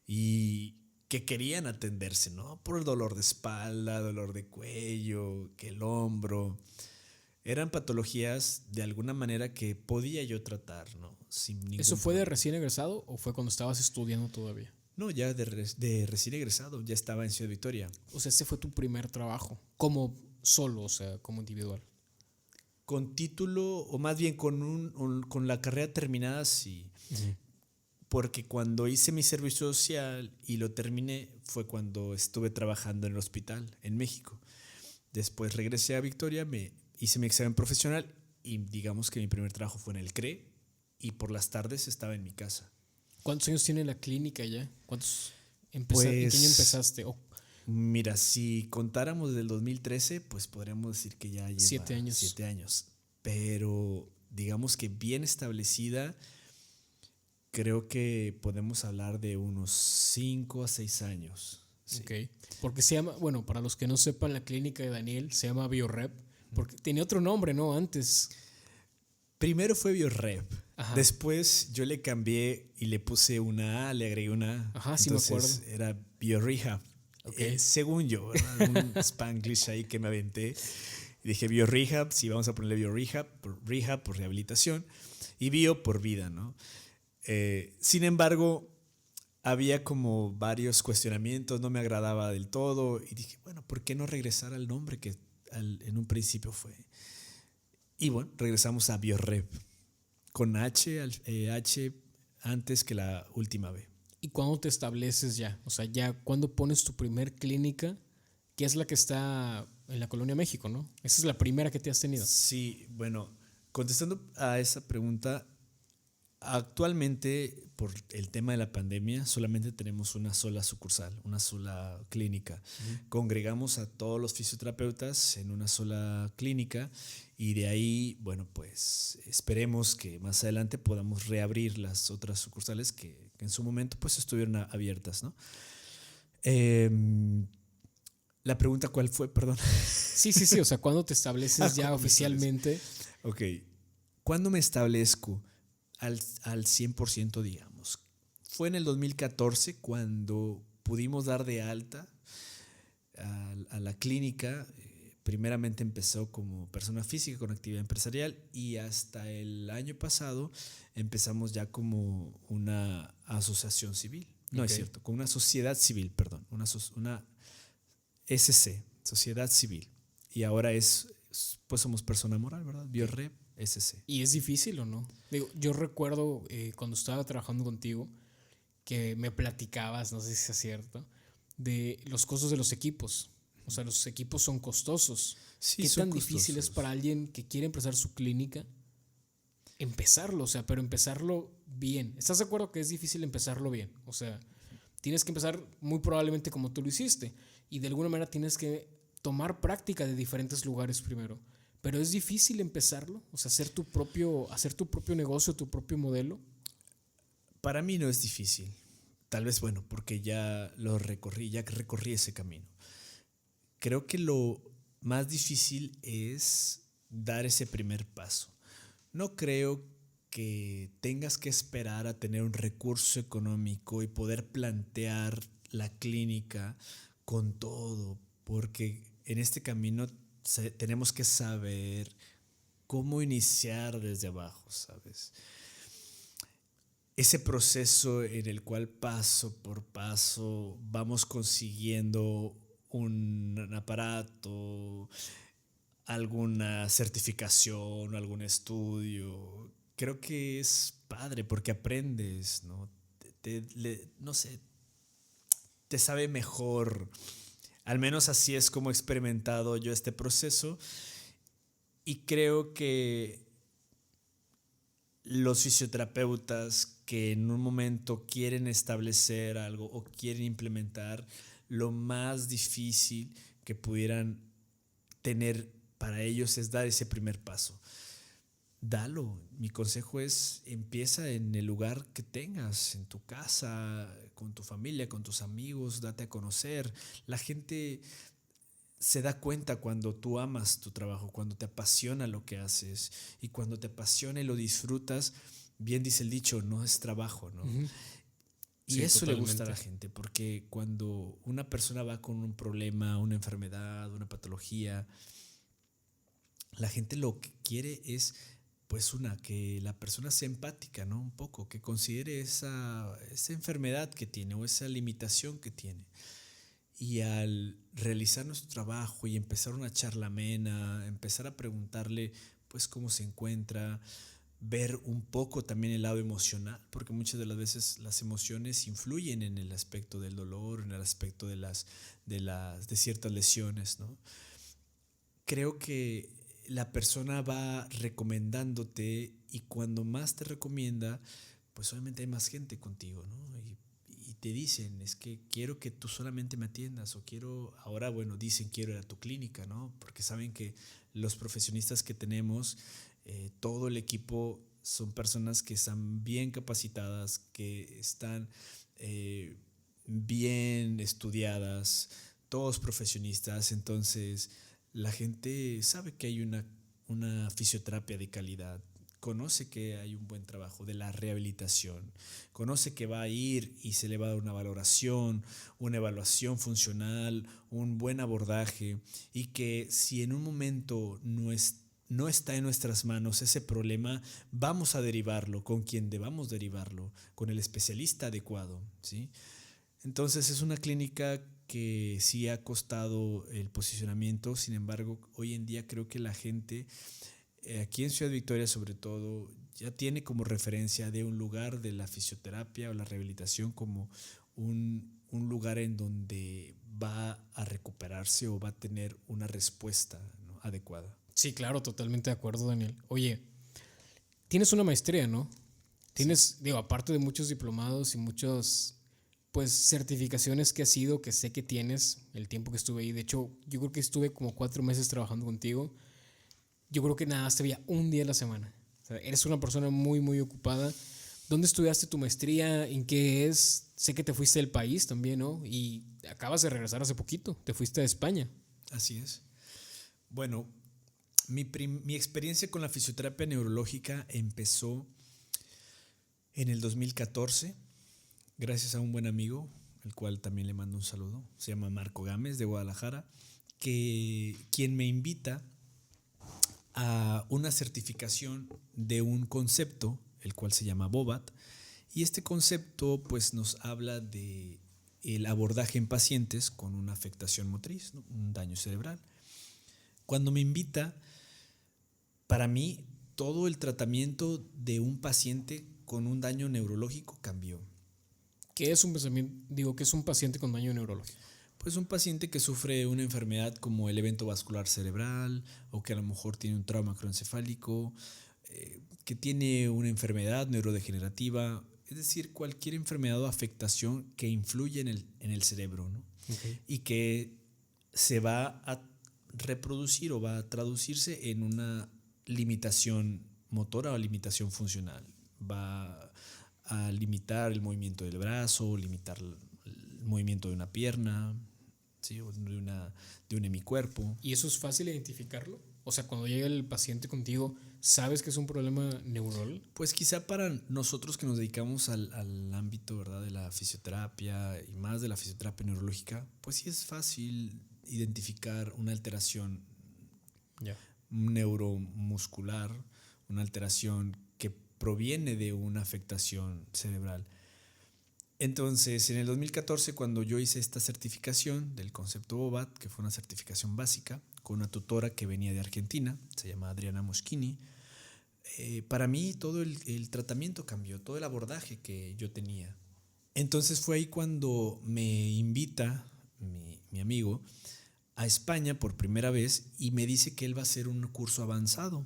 y que querían atenderse, ¿no? Por el dolor de espalda, dolor de cuello, que el hombro. Eran patologías de alguna manera que podía yo tratar, ¿no? Sin ¿Eso ningún fue de problema. recién egresado o fue cuando estabas estudiando todavía? No, ya de recién egresado, ya estaba en Ciudad Victoria. O sea, este fue tu primer trabajo, como solo, o sea, como individual. Con título, o más bien con la carrera terminada, sí. Ujú. Porque cuando hice mi servicio social y lo terminé, fue cuando estuve trabajando en el hospital en México. Después regresé a Victoria, me hice mi examen profesional y digamos que mi primer trabajo fue en el CRE y por las tardes estaba en mi casa. ¿Cuántos años tiene la clínica ya? ¿En qué año Pues empezaste? Oh, mira, si contáramos desde el 2013, pues podríamos decir que ya siete lleva años. 7 años. Pero digamos que bien establecida, creo que podemos hablar de unos 5 a 6 años. Sí. Ok. Porque se llama, bueno, para los que no sepan, la clínica de Daniel se llama BioRep, porque tenía otro nombre, ¿no? Antes. Primero fue BioRep. Ajá. Después yo le cambié y le puse una A, le agregué una A. Ajá, sí me acuerdo. Entonces era BioRehab. Ok. Según yo, ¿verdad? Un Spanglish ahí que me aventé. Y dije BioRehab, sí, vamos a ponerle BioRehab, rehab por rehabilitación y bio por vida, ¿no? Sin embargo, había como varios cuestionamientos, no me agradaba del todo y dije, bueno, ¿por qué no regresar al nombre que en un principio fue? Y bueno, regresamos a BioRep con H antes que la última B. ¿Y cuándo te estableces ya? O sea, ya, ¿cuándo pones tu primer clínica? Que es la que está en la Colonia México, ¿no? Esa es la primera que te has tenido. Sí, bueno, contestando a esa pregunta, actualmente por el tema de la pandemia solamente tenemos una sola sucursal, una sola clínica. Ujú. Congregamos a todos los fisioterapeutas en una sola clínica y de ahí, bueno, pues esperemos que más adelante podamos reabrir las otras sucursales que en su momento pues estuvieron abiertas, ¿no? Eh, la pregunta cuál fue, perdón. Sí, sí, sí. O sea, ¿cuándo te estableces ya ¿Cuándo me establezco? oficialmente? Ok, ¿cuándo me establezco al 100%, digamos? Fue en el 2014 cuando pudimos dar de alta a la clínica. Primeramente empezó como persona física con actividad empresarial y hasta el año pasado empezamos ya como una asociación civil. No Ok. es cierto, con una sociedad civil, perdón, una SC, sociedad civil. Y ahora pues somos persona moral, ¿verdad? Ok. BioRep SC. ¿Y es difícil o no? Digo, yo recuerdo cuando estaba trabajando contigo que me platicabas, no sé si es cierto, de los costos de los equipos. O sea, los equipos son costosos. Sí, ¿Qué son tan difícil es para costosos. alguien que quiere empezar su clínica empezarlo? O sea, pero empezarlo bien. ¿Estás de acuerdo que es difícil empezarlo bien? O sea, tienes que empezar muy probablemente como tú lo hiciste y de alguna manera tienes que tomar práctica de diferentes lugares primero. Pero es difícil empezarlo, o sea, hacer tu propio negocio, tu propio modelo. Para mí no es difícil. Tal vez, bueno, porque ya recorrí ese camino. Creo que lo más difícil es dar ese primer paso. No creo que tengas que esperar a tener un recurso económico y poder plantear la clínica con todo, porque en este camino tenemos que saber cómo iniciar desde abajo, ¿sabes? Ese proceso en el cual paso por paso vamos consiguiendo un aparato, alguna certificación, algún estudio. Creo que es padre porque aprendes, ¿no? No sé, te sabe mejor. Al menos así es como he experimentado yo este proceso y creo que los fisioterapeutas que en un momento quieren establecer algo o quieren implementar, lo más difícil que pudieran tener para ellos es dar ese primer paso. Dalo. Mi consejo es empieza en el lugar que tengas, en tu casa, con tu familia, con tus amigos, date a conocer. La gente se da cuenta cuando tú amas tu trabajo, cuando te apasiona lo que haces y cuando te apasiona y lo disfrutas, bien dice el dicho, no es trabajo, ¿no? Ujú. Y Sí, eso le gusta a la totalmente. gente, porque cuando una persona va con un problema, una enfermedad, una patología, la gente lo que quiere es, pues, que la persona sea empática, ¿no? Un poco, que considere esa enfermedad que tiene o esa limitación que tiene. Y al realizar nuestro trabajo y empezar una charla amena, empezar a preguntarle, pues, cómo se encuentra, ver un poco también el lado emocional, porque muchas de las veces las emociones influyen en el aspecto del dolor, en el aspecto de ciertas lesiones, ¿no? Creo que la persona va recomendándote y cuando más te recomienda, pues obviamente hay más gente contigo, ¿no? Y te dicen, es que quiero que tú solamente me atiendas o quiero, ahora bueno, dicen quiero ir a tu clínica, ¿no? Porque saben que los profesionistas que tenemos, todo el equipo son personas que están bien capacitadas, que están eh, bien estudiadas, todos profesionistas, entonces la gente sabe que hay una fisioterapia de calidad, conoce que hay un buen trabajo de la rehabilitación, conoce que va a ir y se le va a dar una evaluación funcional, un buen abordaje y que si en un momento no está en nuestras manos ese problema, vamos a derivarlo con quien debamos derivarlo, con el especialista adecuado, ¿sí? Entonces es una clínica que sí ha costado el posicionamiento, sin embargo, hoy en día creo que la gente, aquí en Ciudad Victoria sobre todo, ya tiene como referencia de un lugar de la fisioterapia o la rehabilitación como un lugar en donde va a recuperarse o va a tener una respuesta, ¿no?, adecuada. Sí, claro, totalmente de acuerdo, Daniel. Oye, tienes una maestría, ¿no? Sí. Tienes, digo, aparte de muchos diplomados y muchos, pues, certificaciones que has ido, que sé que tienes, el tiempo que estuve ahí. De hecho, yo creo que estuve como 4 meses trabajando contigo. Yo creo que nada más te veía un día a la semana. O sea, eres una persona muy, muy ocupada. ¿Dónde estudiaste tu maestría? ¿En qué es? Sé que te fuiste del país también, ¿no? Y acabas de regresar hace poquito. Te fuiste a España. Así es. Bueno, mi experiencia con la fisioterapia neurológica empezó en el 2014, gracias a un buen amigo, el cual también le mando un saludo, se llama Marco Gámez de Guadalajara, quien me invita a una certificación de un concepto, el cual se llama BOBAT, y este concepto pues nos habla de el abordaje en pacientes con una afectación motriz, ¿no?, un daño cerebral. Cuando me invita, para mí todo el tratamiento de un paciente con un daño neurológico cambió. ¿Qué es un pensamiento? Digo, ¿qué es un paciente con daño neurológico? Pues un paciente que sufre una enfermedad como el evento vascular cerebral o que a lo mejor tiene un trauma cronocefálico, que tiene una enfermedad neurodegenerativa, es decir, cualquier enfermedad o afectación que influye en el cerebro, ¿no? Okay. Y que se va a reproducir o va a traducirse en una limitación motora o limitación funcional. Va a limitar el movimiento del brazo, limitar el movimiento de una pierna, ¿sí?, o de un hemicuerpo. ¿Y eso es fácil identificarlo? O sea, cuando llega el paciente contigo, ¿sabes que es un problema neuronal? Pues quizá para nosotros que nos dedicamos al ámbito, ¿verdad?, de la fisioterapia y más de la fisioterapia neurológica, pues sí es fácil identificar una alteración Ya. neuromuscular, una alteración que proviene de una afectación cerebral. Entonces, en el 2014, cuando yo hice esta certificación del concepto BOBAT, que fue una certificación básica, con una tutora que venía de Argentina, se llama Adriana Moschini, para mí todo el tratamiento cambió, todo el abordaje que yo tenía. Entonces fue ahí cuando me invita mi amigo a España por primera vez y me dice que él va a hacer un curso avanzado,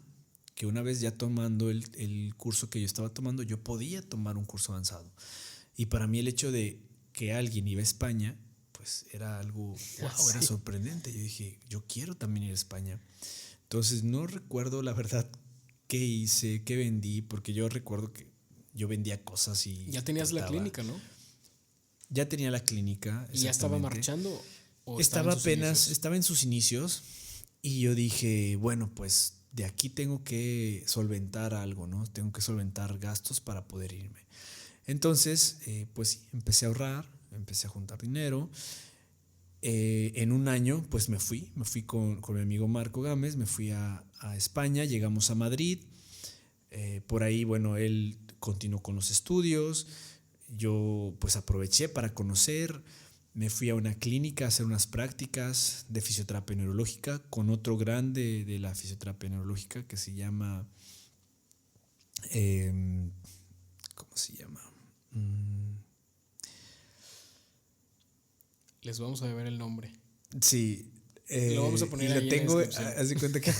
que una vez ya tomando el curso que yo estaba tomando, yo podía tomar un curso avanzado. Y para mí el hecho de que alguien iba a España, pues era algo, wow, sí, era sorprendente. Yo dije, yo quiero también ir a España. Entonces no recuerdo la verdad qué hice, qué vendí, porque yo recuerdo que yo vendía cosas y ya tenías trataba. la clínica, ¿no? Ya tenía la clínica, Y ya estaba marchando. ¿O estaba en sus inicios y yo dije, bueno, pues de aquí tengo que solventar algo, ¿no? Tengo que solventar gastos para poder irme. Entonces, pues sí, empecé a ahorrar, empecé a juntar dinero. En un año, pues me fui con mi amigo Marco Gámez, me fui a España, llegamos a Madrid. Por ahí, bueno, él continuó con los estudios, yo pues aproveché para conocer, me fui a una clínica a hacer unas prácticas de fisioterapia neurológica con otro grande de la fisioterapia neurológica que se llama, ¿cómo se llama? Les vamos a ver el nombre. Sí. Lo vamos a poner y ahí lo tengo, en la descripción. haz de cuenta que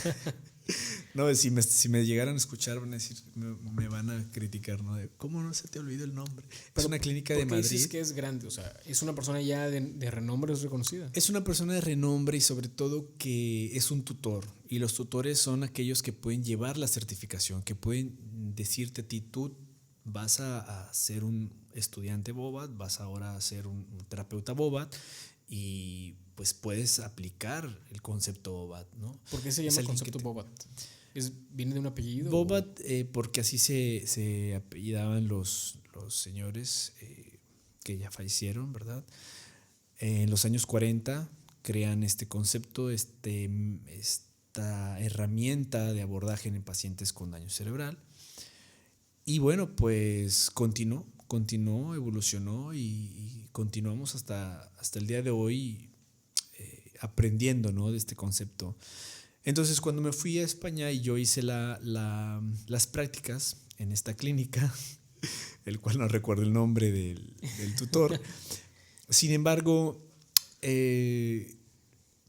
no, si me llegaran a escuchar van a decir, me van a criticar, ¿no? De, ¿cómo no se te olvidó el nombre? Es una clínica de Madrid. ¿Por qué dices que es grande? O sea, es una persona ya de renombre, es reconocida. Es una persona de renombre y sobre todo que es un tutor. Y los tutores son aquellos que pueden llevar la certificación, que pueden decirte a ti, tú vas a ser un estudiante Bobat, vas ahora a ser un terapeuta Bobat y pues puedes aplicar el concepto Bobat, ¿no? ¿Por qué se llama concepto Bobat? ¿Viene de un apellido? Bobat, porque así se apellidaban los señores que ya fallecieron, ¿verdad? En los años 40 crean este concepto, esta herramienta de abordaje en pacientes con daño cerebral. Y bueno, pues continuó, evolucionó y continuamos hasta el día de hoy aprendiendo, ¿no? De este concepto. Entonces, cuando me fui a España y yo hice las prácticas en esta clínica, el cual no recuerdo el nombre del tutor, sin embargo,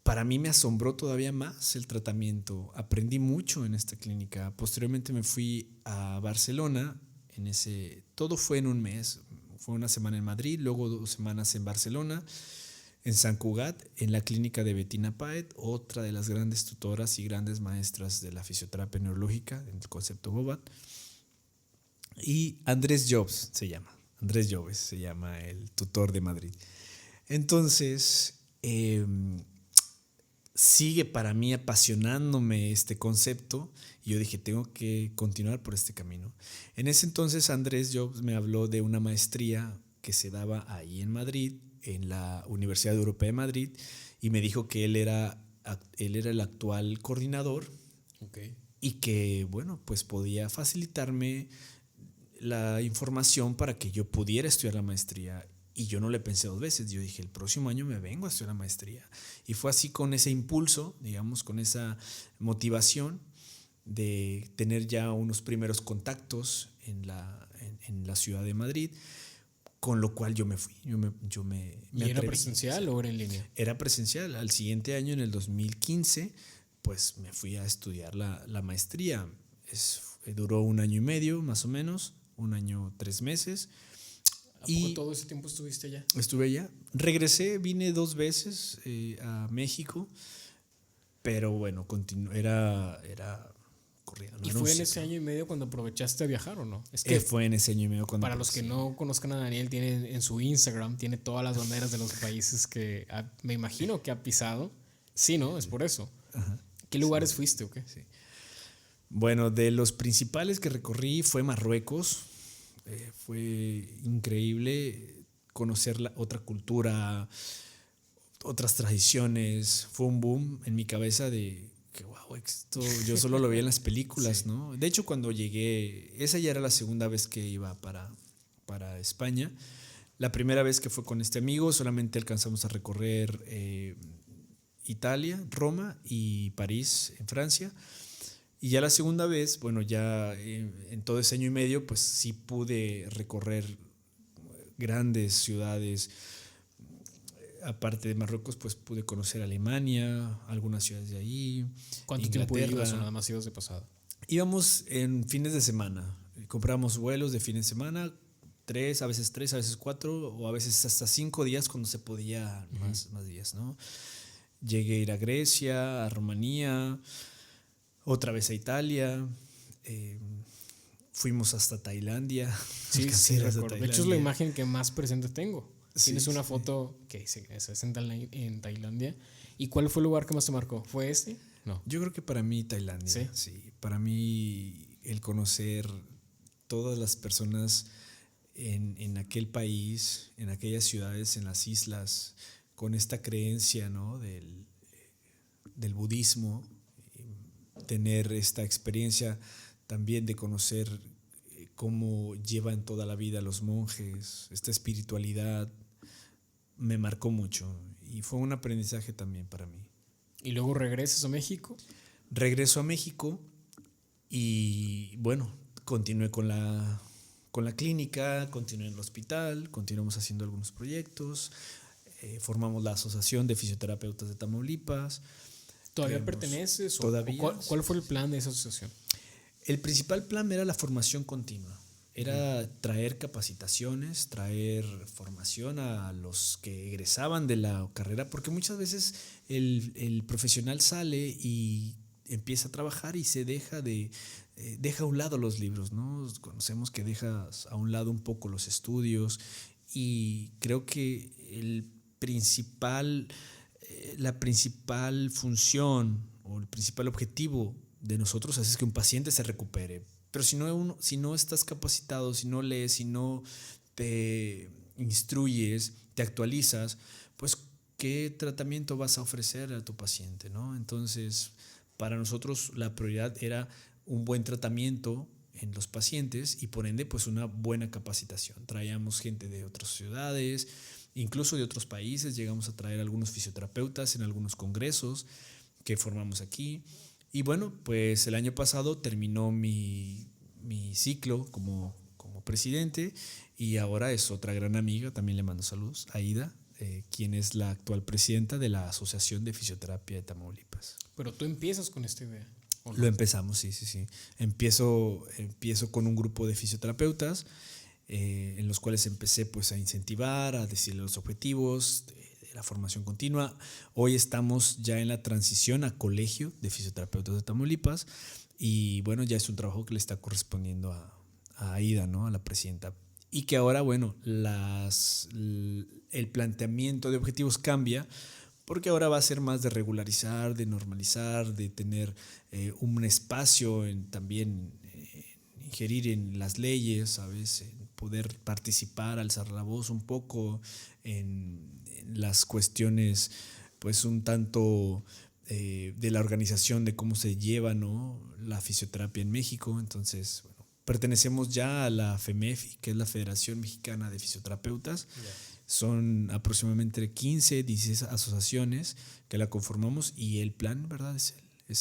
para mí me asombró todavía más el tratamiento. Aprendí mucho en esta clínica. Posteriormente me fui a Barcelona. Todo fue en un mes. Fue una semana en Madrid, luego 2 semanas en Barcelona, en Sant Cugat, en la clínica de Bettina Paet, otra de las grandes tutoras y grandes maestras de la fisioterapia neurológica, en el concepto Bobat. Y Andrés Jobs se llama el tutor de Madrid. Entonces, sigue para mí apasionándome este concepto y yo dije, tengo que continuar por este camino. En ese entonces Andrés Jobs me habló de una maestría que se daba ahí en Madrid, en la Universidad Europea de Madrid, y me dijo que él era el actual coordinador. Okay. Y que, bueno, pues podía facilitarme la información para que yo pudiera estudiar la maestría. Y yo no le pensé 2 veces, yo dije, el próximo año me vengo a estudiar la maestría. Y fue así, con ese impulso, digamos, con esa motivación de tener ya unos primeros contactos en la ciudad de Madrid, con lo cual yo me fui. ¿Y era presencial o era en línea? Era presencial. Al siguiente año, en el 2015, pues me fui a estudiar la maestría. Duró 1 año y medio, más o menos, 1 año 3 meses. ¿A poco todo ese tiempo estuviste allá? Estuve allá. Regresé, vine 2 veces a México, pero bueno, era corriendo. ¿Y fue en ese año y medio cuando aprovechaste a viajar o no? Es que fue en ese año y medio cuando para los que no conozcan a Daniel, tiene en su Instagram, tiene todas las banderas de los países que me imagino que ha pisado. Sí, ¿no? Es por eso. Ajá. ¿Qué lugares fuiste o qué? Sí. Bueno, de los principales que recorrí fue Marruecos. Fue increíble conocer otra cultura, otras tradiciones. Fue un boom en mi cabeza de que wow, esto yo solo lo veía en las películas, sí. ¿No? De hecho, cuando llegué, esa ya era la segunda vez que iba para España. La primera vez que fue con este amigo, solamente alcanzamos a recorrer Italia, Roma y París en Francia. Y ya la segunda vez, bueno, ya en todo ese año y medio, pues sí pude recorrer grandes ciudades. Aparte de Marruecos, pues pude conocer Alemania, algunas ciudades de ahí. ¿Cuánto tiempo ibas o nada más ibas de pasada? Íbamos en fines de semana. Compramos vuelos de fin de semana, 3, a veces 4, o a veces hasta 5 días cuando se podía más días, ¿no? Llegué a ir a Grecia, a Rumanía, otra vez a Italia, fuimos hasta Tailandia. Sí, recuerdo. De hecho, es la imagen que más presente tengo. Tienes una foto que es en Tailandia. ¿Y cuál fue el lugar que más te marcó? ¿Fue este? No. Yo creo que para mí Tailandia, sí. Para mí el conocer todas las personas en aquel país, en aquellas ciudades, en las islas, con esta creencia, ¿no? del budismo, tener esta experiencia también de conocer cómo llevan toda la vida los monjes, esta espiritualidad, me marcó mucho y fue un aprendizaje también para mí. ¿Y luego regresas a México? Regreso a México y bueno, continué con la clínica, continué en el hospital, continuamos haciendo algunos proyectos, formamos la Asociación de Fisioterapeutas de Tamaulipas. ¿Todavía perteneces? Todavía. ¿Cuál fue el plan de esa asociación? El principal plan era la formación continua. Era traer capacitaciones, traer formación a los que egresaban de la carrera, porque muchas veces el profesional sale y empieza a trabajar y se deja a un lado los libros, ¿no? Conocemos que dejas a un lado un poco los estudios y creo que la principal función o el principal objetivo de nosotros es que un paciente se recupere. Pero si no estás capacitado, si no lees, si no te instruyes, te actualizas, pues ¿qué tratamiento vas a ofrecer a tu paciente, ¿no? Entonces, para nosotros la prioridad era un buen tratamiento en los pacientes y por ende pues una buena capacitación. Traíamos gente de otras ciudades, incluso de otros países, llegamos a traer algunos fisioterapeutas en algunos congresos que formamos aquí. Y bueno, pues el año pasado terminó mi ciclo como presidente y ahora es otra gran amiga, también le mando saludos, Aida, quien es la actual presidenta de la Asociación de Fisioterapia de Tamaulipas. Pero tú empiezas con esta idea. ¿O no? Lo empezamos, sí. Empiezo con un grupo de fisioterapeutas en los cuales empecé pues a incentivar, a decirle los objetivos de la formación continua. Hoy estamos ya en la transición a Colegio de Fisioterapeutas de Tamaulipas y bueno, ya es un trabajo que le está correspondiendo a Aida, ¿no? A la presidenta. Y que ahora, bueno, el planteamiento de objetivos cambia porque ahora va a ser más de regularizar, de normalizar, de tener un espacio también ingerir en las leyes, ¿sabes? En poder participar, alzar la voz un poco en las cuestiones, pues un tanto de la organización de cómo se lleva, ¿no? La fisioterapia en México. Entonces, bueno, pertenecemos ya a la FEMEFI, que es la Federación Mexicana de Fisioterapeutas. Yeah. Son aproximadamente 15, 16 asociaciones que la conformamos y el plan, ¿verdad? Es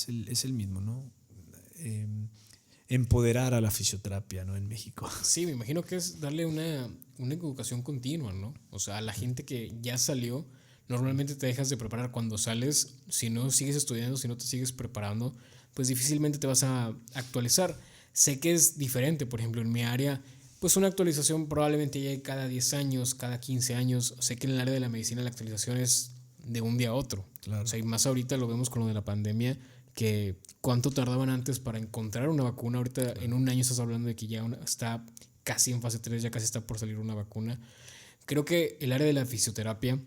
el mismo, ¿no? Empoderar a la fisioterapia, ¿no? En México. Sí, me imagino que es darle una educación continua, ¿no? O sea, a la gente que ya salió, normalmente te dejas de preparar cuando sales. Si no sigues estudiando, si no te sigues preparando, pues difícilmente te vas a actualizar. Sé que es diferente, por ejemplo, en mi área, pues una actualización probablemente llegue cada 10 años, cada 15 años. Sé que en el área de la medicina la actualización es de un día a otro. Claro. O sea, y más ahorita lo vemos con lo de la pandemia, que cuánto tardaban antes para encontrar una vacuna. Ahorita en un año estás hablando de que ya está casi en fase 3, ya casi está por salir una vacuna. Creo que el área de la fisioterapia,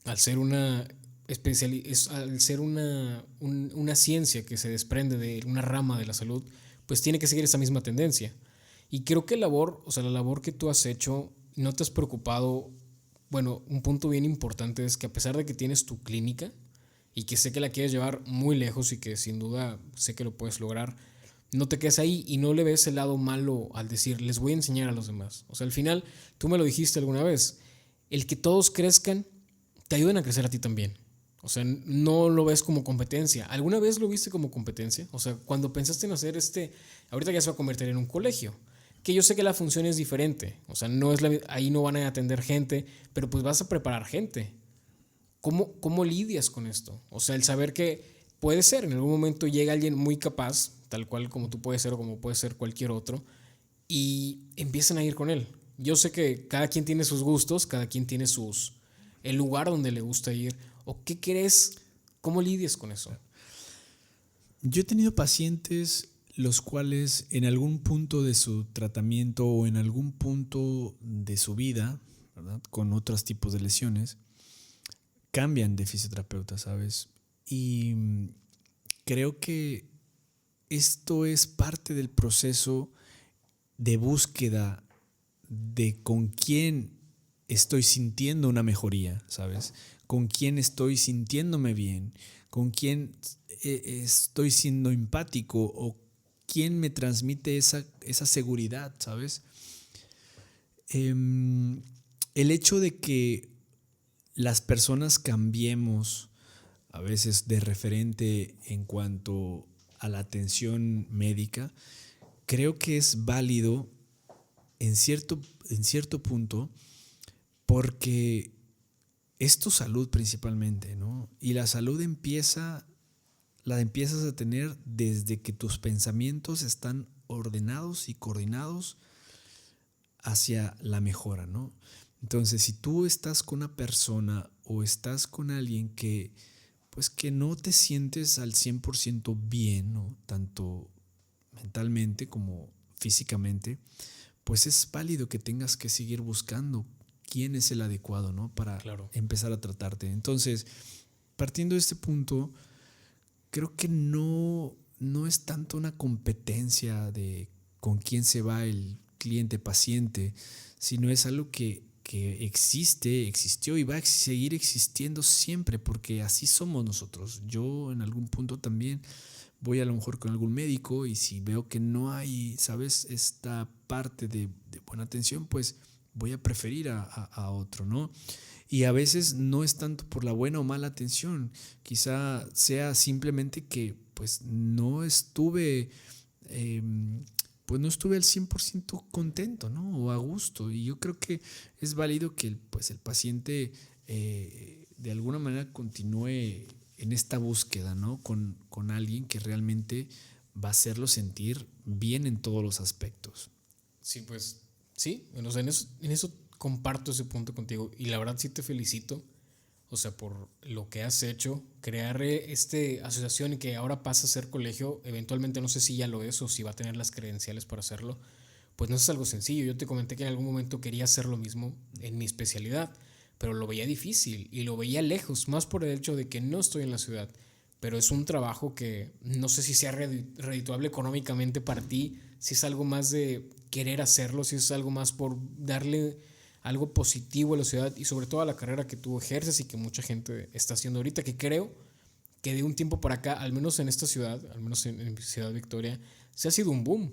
al ser una ciencia que se desprende de una rama de la salud, pues tiene que seguir esa misma tendencia. Y creo que la labor que tú has hecho, no te has preocupado. Bueno, un punto bien importante es que a pesar de que tienes tu clínica y que sé que la quieres llevar muy lejos y que sin duda sé que lo puedes lograr, no te quedes ahí y no le ves el lado malo al decir, les voy a enseñar a los demás. O sea, al final, tú me lo dijiste alguna vez, el que todos crezcan, te ayuden a crecer a ti también. O sea, no lo ves como competencia. ¿Alguna vez lo viste como competencia? O sea, cuando pensaste en hacer ahorita ya se va a convertir en un colegio, que yo sé que la función es diferente. O sea, ahí no van a atender gente, pero pues vas a preparar gente. ¿Cómo lidias con esto? O sea, el saber que puede ser, en algún momento llega alguien muy capaz, tal cual como tú puedes ser o como puede ser cualquier otro, y empiezan a ir con él. Yo sé que cada quien tiene sus gustos, cada quien tiene el lugar donde le gusta ir. ¿O qué crees? ¿Cómo lidias con eso? Yo he tenido pacientes los cuales en algún punto de su tratamiento o en algún punto de su vida, ¿verdad? Con otros tipos de lesiones, cambian de fisioterapeuta, ¿sabes? Y creo que esto es parte del proceso de búsqueda de con quién estoy sintiendo una mejoría, ¿sabes? Con quién estoy sintiéndome bien, con quién estoy siendo empático o quién me transmite esa seguridad, ¿sabes? El hecho de que las personas cambiemos a veces de referente en cuanto a la atención médica, creo que es válido en cierto punto porque es tu salud principalmente, ¿no? Y la salud la empiezas a tener desde que tus pensamientos están ordenados y coordinados hacia la mejora, ¿no? Entonces, si tú estás con una persona o estás con alguien que no te sientes al 100% bien, ¿no? Tanto mentalmente como físicamente, pues es válido que tengas que seguir buscando quién es el adecuado, ¿no? Para empezar a tratarte. Entonces, partiendo de este punto, creo que no es tanto una competencia de con quién se va el cliente paciente, sino es algo que existió y va a seguir existiendo siempre, porque así somos nosotros. Yo en algún punto también voy a lo mejor con algún médico y si veo que no hay, ¿sabes?, esta parte de buena atención, pues voy a preferir a otro, ¿no? Y a veces no es tanto por la buena o mala atención, quizá sea simplemente que pues no estuve al 100% contento, ¿no? O a gusto. Y yo creo que es válido que el paciente de alguna manera continúe en esta búsqueda, ¿no? Con alguien que realmente va a hacerlo sentir bien en todos los aspectos. Sí, pues sí, o sea, en eso comparto ese punto contigo y la verdad sí te felicito, o sea, por lo que has hecho, crear asociación y que ahora pasa a ser colegio, eventualmente no sé si ya lo es o si va a tener las credenciales para hacerlo, pues no es algo sencillo. Yo te comenté que en algún momento quería hacer lo mismo en mi especialidad, pero lo veía difícil y lo veía lejos, más por el hecho de que no estoy en la ciudad, pero es un trabajo que no sé si sea redituable económicamente para ti, si es algo más de querer hacerlo, si es algo más por darle algo positivo a la ciudad y sobre todo a la carrera que tú ejerces y que mucha gente está haciendo ahorita, que creo que de un tiempo para acá, al menos en esta ciudad, al menos en Ciudad Victoria, se ha sido un boom.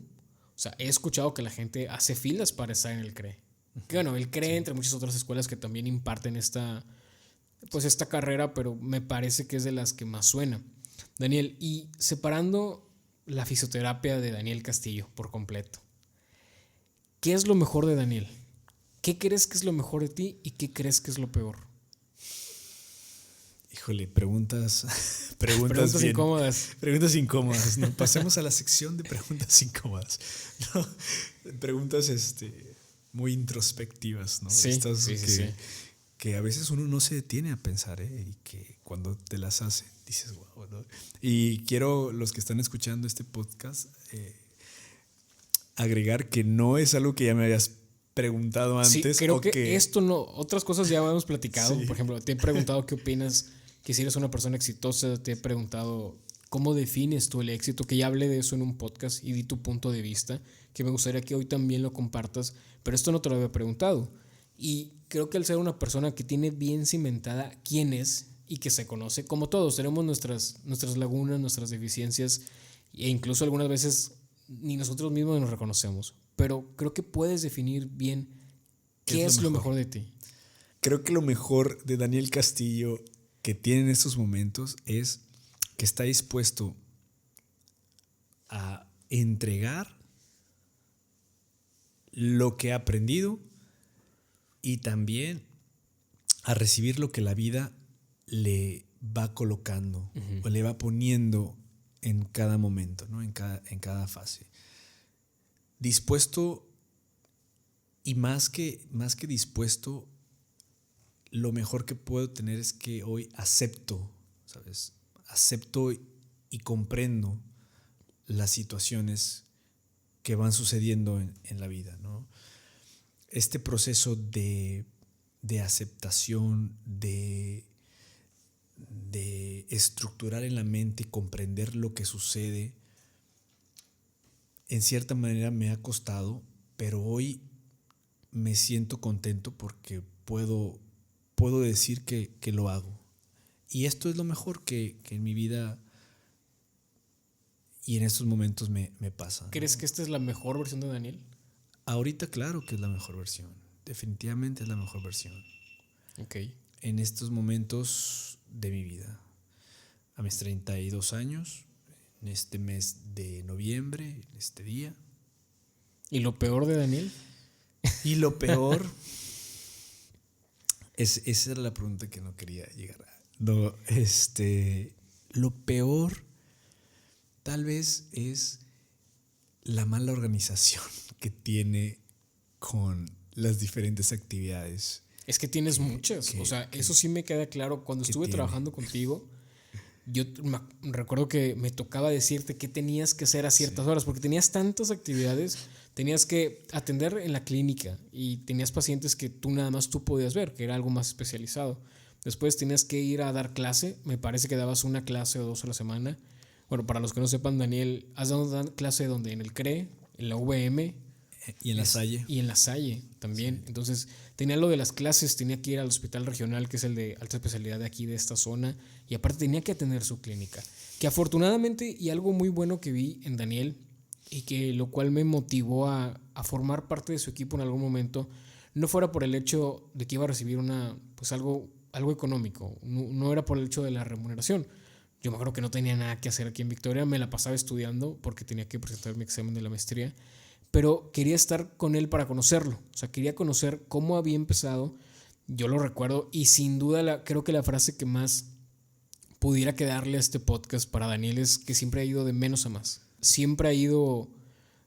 O sea, he escuchado que la gente hace filas para estar en el CRE. Que bueno, el CRE, entre muchas otras escuelas que también imparten esta carrera, pero me parece que es de las que más suena. Daniel, y separando la fisioterapia de Daniel Castillo por completo, ¿qué es lo mejor de Daniel? ¿Qué crees que es lo mejor de ti y qué crees que es lo peor? Híjole, preguntas bien, incómodas. Preguntas incómodas, ¿no? Pasemos a la sección de preguntas incómodas. ¿No? Preguntas muy introspectivas, ¿no? Sí, Estas sí. Que a veces uno no se detiene a pensar, y que cuando te las hace dices, wow, ¿no? Y quiero, los que están escuchando este podcast, agregar que no es algo que ya me habías preguntado antes. Sí, creo que esto no, otras cosas ya hemos platicado. Sí. Por ejemplo, te he preguntado qué opinas, que si eres una persona exitosa, te he preguntado cómo defines tú el éxito, que ya hablé de eso en un podcast y di tu punto de vista, que me gustaría que hoy también lo compartas, pero esto no te lo había preguntado. Y creo que al ser una persona que tiene bien cimentada quién es y que se conoce, como todos, tenemos nuestras lagunas, nuestras deficiencias e incluso algunas veces ni nosotros mismos nos reconocemos, pero creo que puedes definir bien qué es lo mejor de ti. Creo que lo mejor de Daniel Castillo que tiene en estos momentos es que está dispuesto a entregar lo que ha aprendido y también a recibir lo que la vida le va colocando o le va poniendo en cada momento, ¿no? En cada fase. Dispuesto y más que dispuesto, lo mejor que puedo tener es que hoy acepto, ¿sabes? Acepto y comprendo las situaciones que van sucediendo en la vida, ¿no? Este proceso de de aceptación, de estructurar en la mente y comprender lo que sucede, en cierta manera me ha costado, pero hoy me siento contento porque puedo decir que lo hago. Y esto es lo mejor que en mi vida y en estos momentos me pasa, ¿no? ¿Crees que esta es la mejor versión de Daniel? Ahorita claro que es la mejor versión. Definitivamente es la mejor versión. Ok. En estos momentos de mi vida, a mis 32 años, en este mes de noviembre, en este día. ¿Y lo peor de Daniel? Y lo peor, esa era la pregunta que no quería llegar a. No, lo peor tal vez es la mala organización que tiene con las diferentes actividades. Es que tienes muchas. O sea, eso sí me queda claro. Cuando estuve trabajando contigo, yo recuerdo que me tocaba decirte qué tenías que hacer a ciertas horas, porque tenías tantas actividades. Tenías que atender en la clínica y tenías pacientes que tú nada más tú podías ver, que era algo más especializado. Después tenías que ir a dar clase. Me parece que dabas una clase o 2 a la semana. Bueno, para los que no sepan, Daniel, has dado clase donde en el CRE, en la VM. Y en la Salle. Y en la Salle también. Sí. Entonces, tenía lo de las clases, tenía que ir al hospital regional, que es el de alta especialidad de aquí, de esta zona. Y aparte tenía que atender su clínica. Que afortunadamente, y algo muy bueno que vi en Daniel, y que lo cual me motivó a formar parte de su equipo en algún momento, no fuera por el hecho de que iba a recibir algo económico, no era por el hecho de la remuneración. Yo me acuerdo que no tenía nada que hacer aquí en Victoria, me la pasaba estudiando porque tenía que presentar mi examen de la maestría, pero quería estar con él para conocerlo, o sea, quería conocer cómo había empezado. Yo lo recuerdo y sin duda creo que la frase que más pudiera quedarle a este podcast para Daniel es que siempre ha ido de menos a más. Siempre ha ido,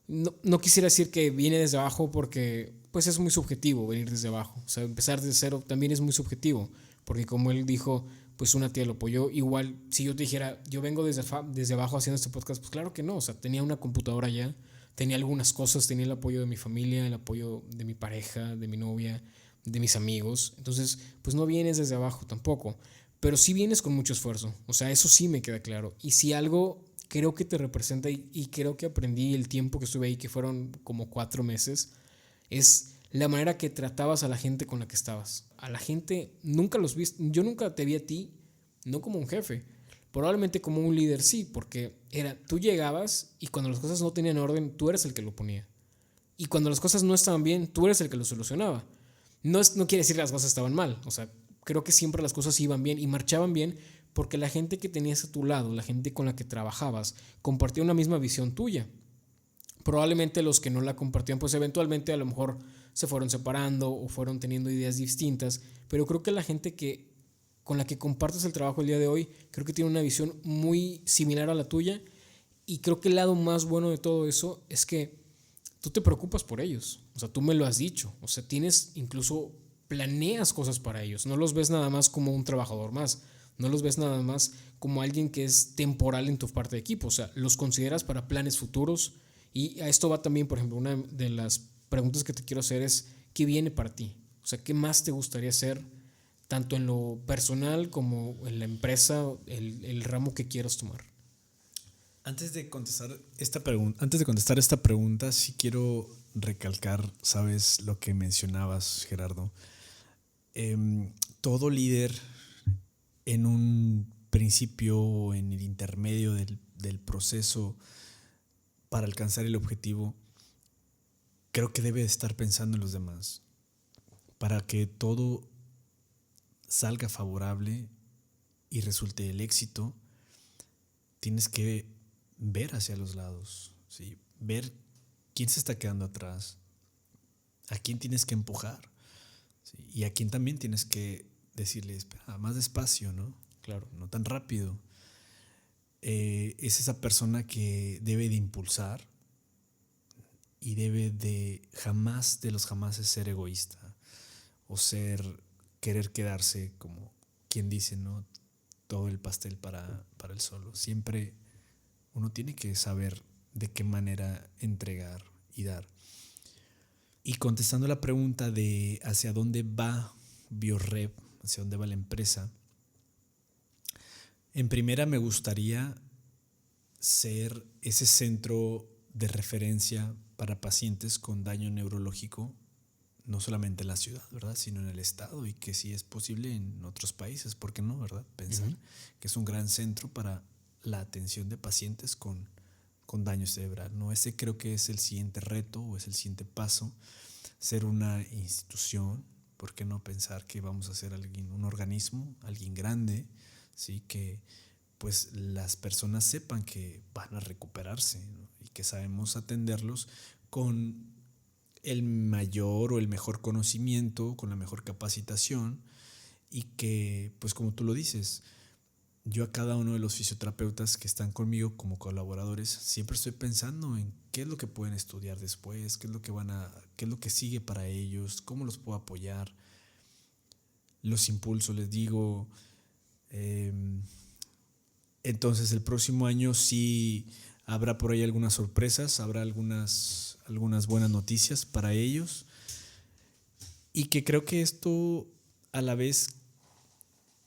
no quisiera decir que viene desde abajo porque pues es muy subjetivo venir desde abajo. O sea, empezar desde cero también es muy subjetivo, porque como él dijo, pues una tía lo apoyó. Igual, si yo te dijera, yo vengo desde abajo haciendo este podcast, pues claro que no. O sea, tenía una computadora ya, tenía algunas cosas, tenía el apoyo de mi familia, el apoyo de mi pareja, de mi novia, de mis amigos. Entonces, pues no vienes desde abajo tampoco, pero sí vienes con mucho esfuerzo. O sea, eso sí me queda claro. Y si algo creo que te representa y creo que aprendí el tiempo que estuve ahí, que fueron como 4 meses, es la manera que tratabas a la gente con la que estabas. A la gente nunca los viste, yo nunca te vi a ti, no como un jefe, probablemente como un líder sí, porque tú llegabas y cuando las cosas no tenían orden, tú eres el que lo ponía. Y cuando las cosas no estaban bien, tú eres el que lo solucionaba. No quiere decir que las cosas estaban mal, o sea, creo que siempre las cosas iban bien y marchaban bien porque la gente que tenías a tu lado, la gente con la que trabajabas, compartía una misma visión tuya. Probablemente los que no la compartían, pues eventualmente a lo mejor se fueron separando o fueron teniendo ideas distintas, pero creo que la gente con la que compartes el trabajo el día de hoy, creo que tiene una visión muy similar a la tuya, y creo que el lado más bueno de todo eso es que tú te preocupas por ellos, o sea, tú me lo has dicho, o sea, planeas cosas para ellos, no los ves nada más como un trabajador más, no los ves nada más como alguien que es temporal en tu parte de equipo, o sea, los consideras para planes futuros. Y a esto va también, por ejemplo, una de las preguntas que te quiero hacer es, ¿qué viene para ti? O sea, ¿qué más te gustaría hacer, tanto en lo personal como en la empresa, el ramo que quieras tomar? Antes de contestar esta pregunta, sí quiero recalcar, sabes, lo que mencionabas, Gerardo. Todo líder en un principio, en el intermedio del proceso para alcanzar el objetivo, creo que debe estar pensando en los demás. Para que todo salga favorable y resulte el éxito, tienes que ver hacia los lados, ¿sí? Ver quién se está quedando atrás, a quién tienes que empujar, ¿sí? Y a quién también tienes que decirle, espera, más despacio, ¿no? Claro. No tan rápido. Es esa persona que debe de impulsar y debe de jamás de los jamases ser egoísta o querer quedarse como quien dice, ¿no? Todo el pastel para el solo. Siempre uno tiene que saber de qué manera entregar y dar. Y contestando la pregunta de hacia dónde va BioRep, hacia dónde va la empresa, en primera me gustaría ser ese centro de referencia para pacientes con daño neurológico, no solamente en la ciudad, ¿verdad?, sino en el estado, y que si es posible en otros países, ¿por qué no, verdad? Pensar que es un gran centro para la atención de pacientes con daño cerebral, ¿no? Ese creo que es el siguiente reto o es el siguiente paso, ser una institución. ¿Por qué no pensar que vamos a ser un organismo, alguien grande, ¿sí?, que pues las personas sepan que van a recuperarse, ¿no?, y que sabemos atenderlos con el mayor o el mejor conocimiento, con la mejor capacitación, y que, pues como tú lo dices, yo a cada uno de los fisioterapeutas que están conmigo como colaboradores siempre estoy pensando en qué es lo que pueden estudiar después, qué es lo que sigue para ellos, cómo los puedo apoyar, los impulso, les digo. Entonces el próximo año sí habrá por ahí algunas sorpresas, habrá algunas buenas noticias para ellos, y que creo que esto a la vez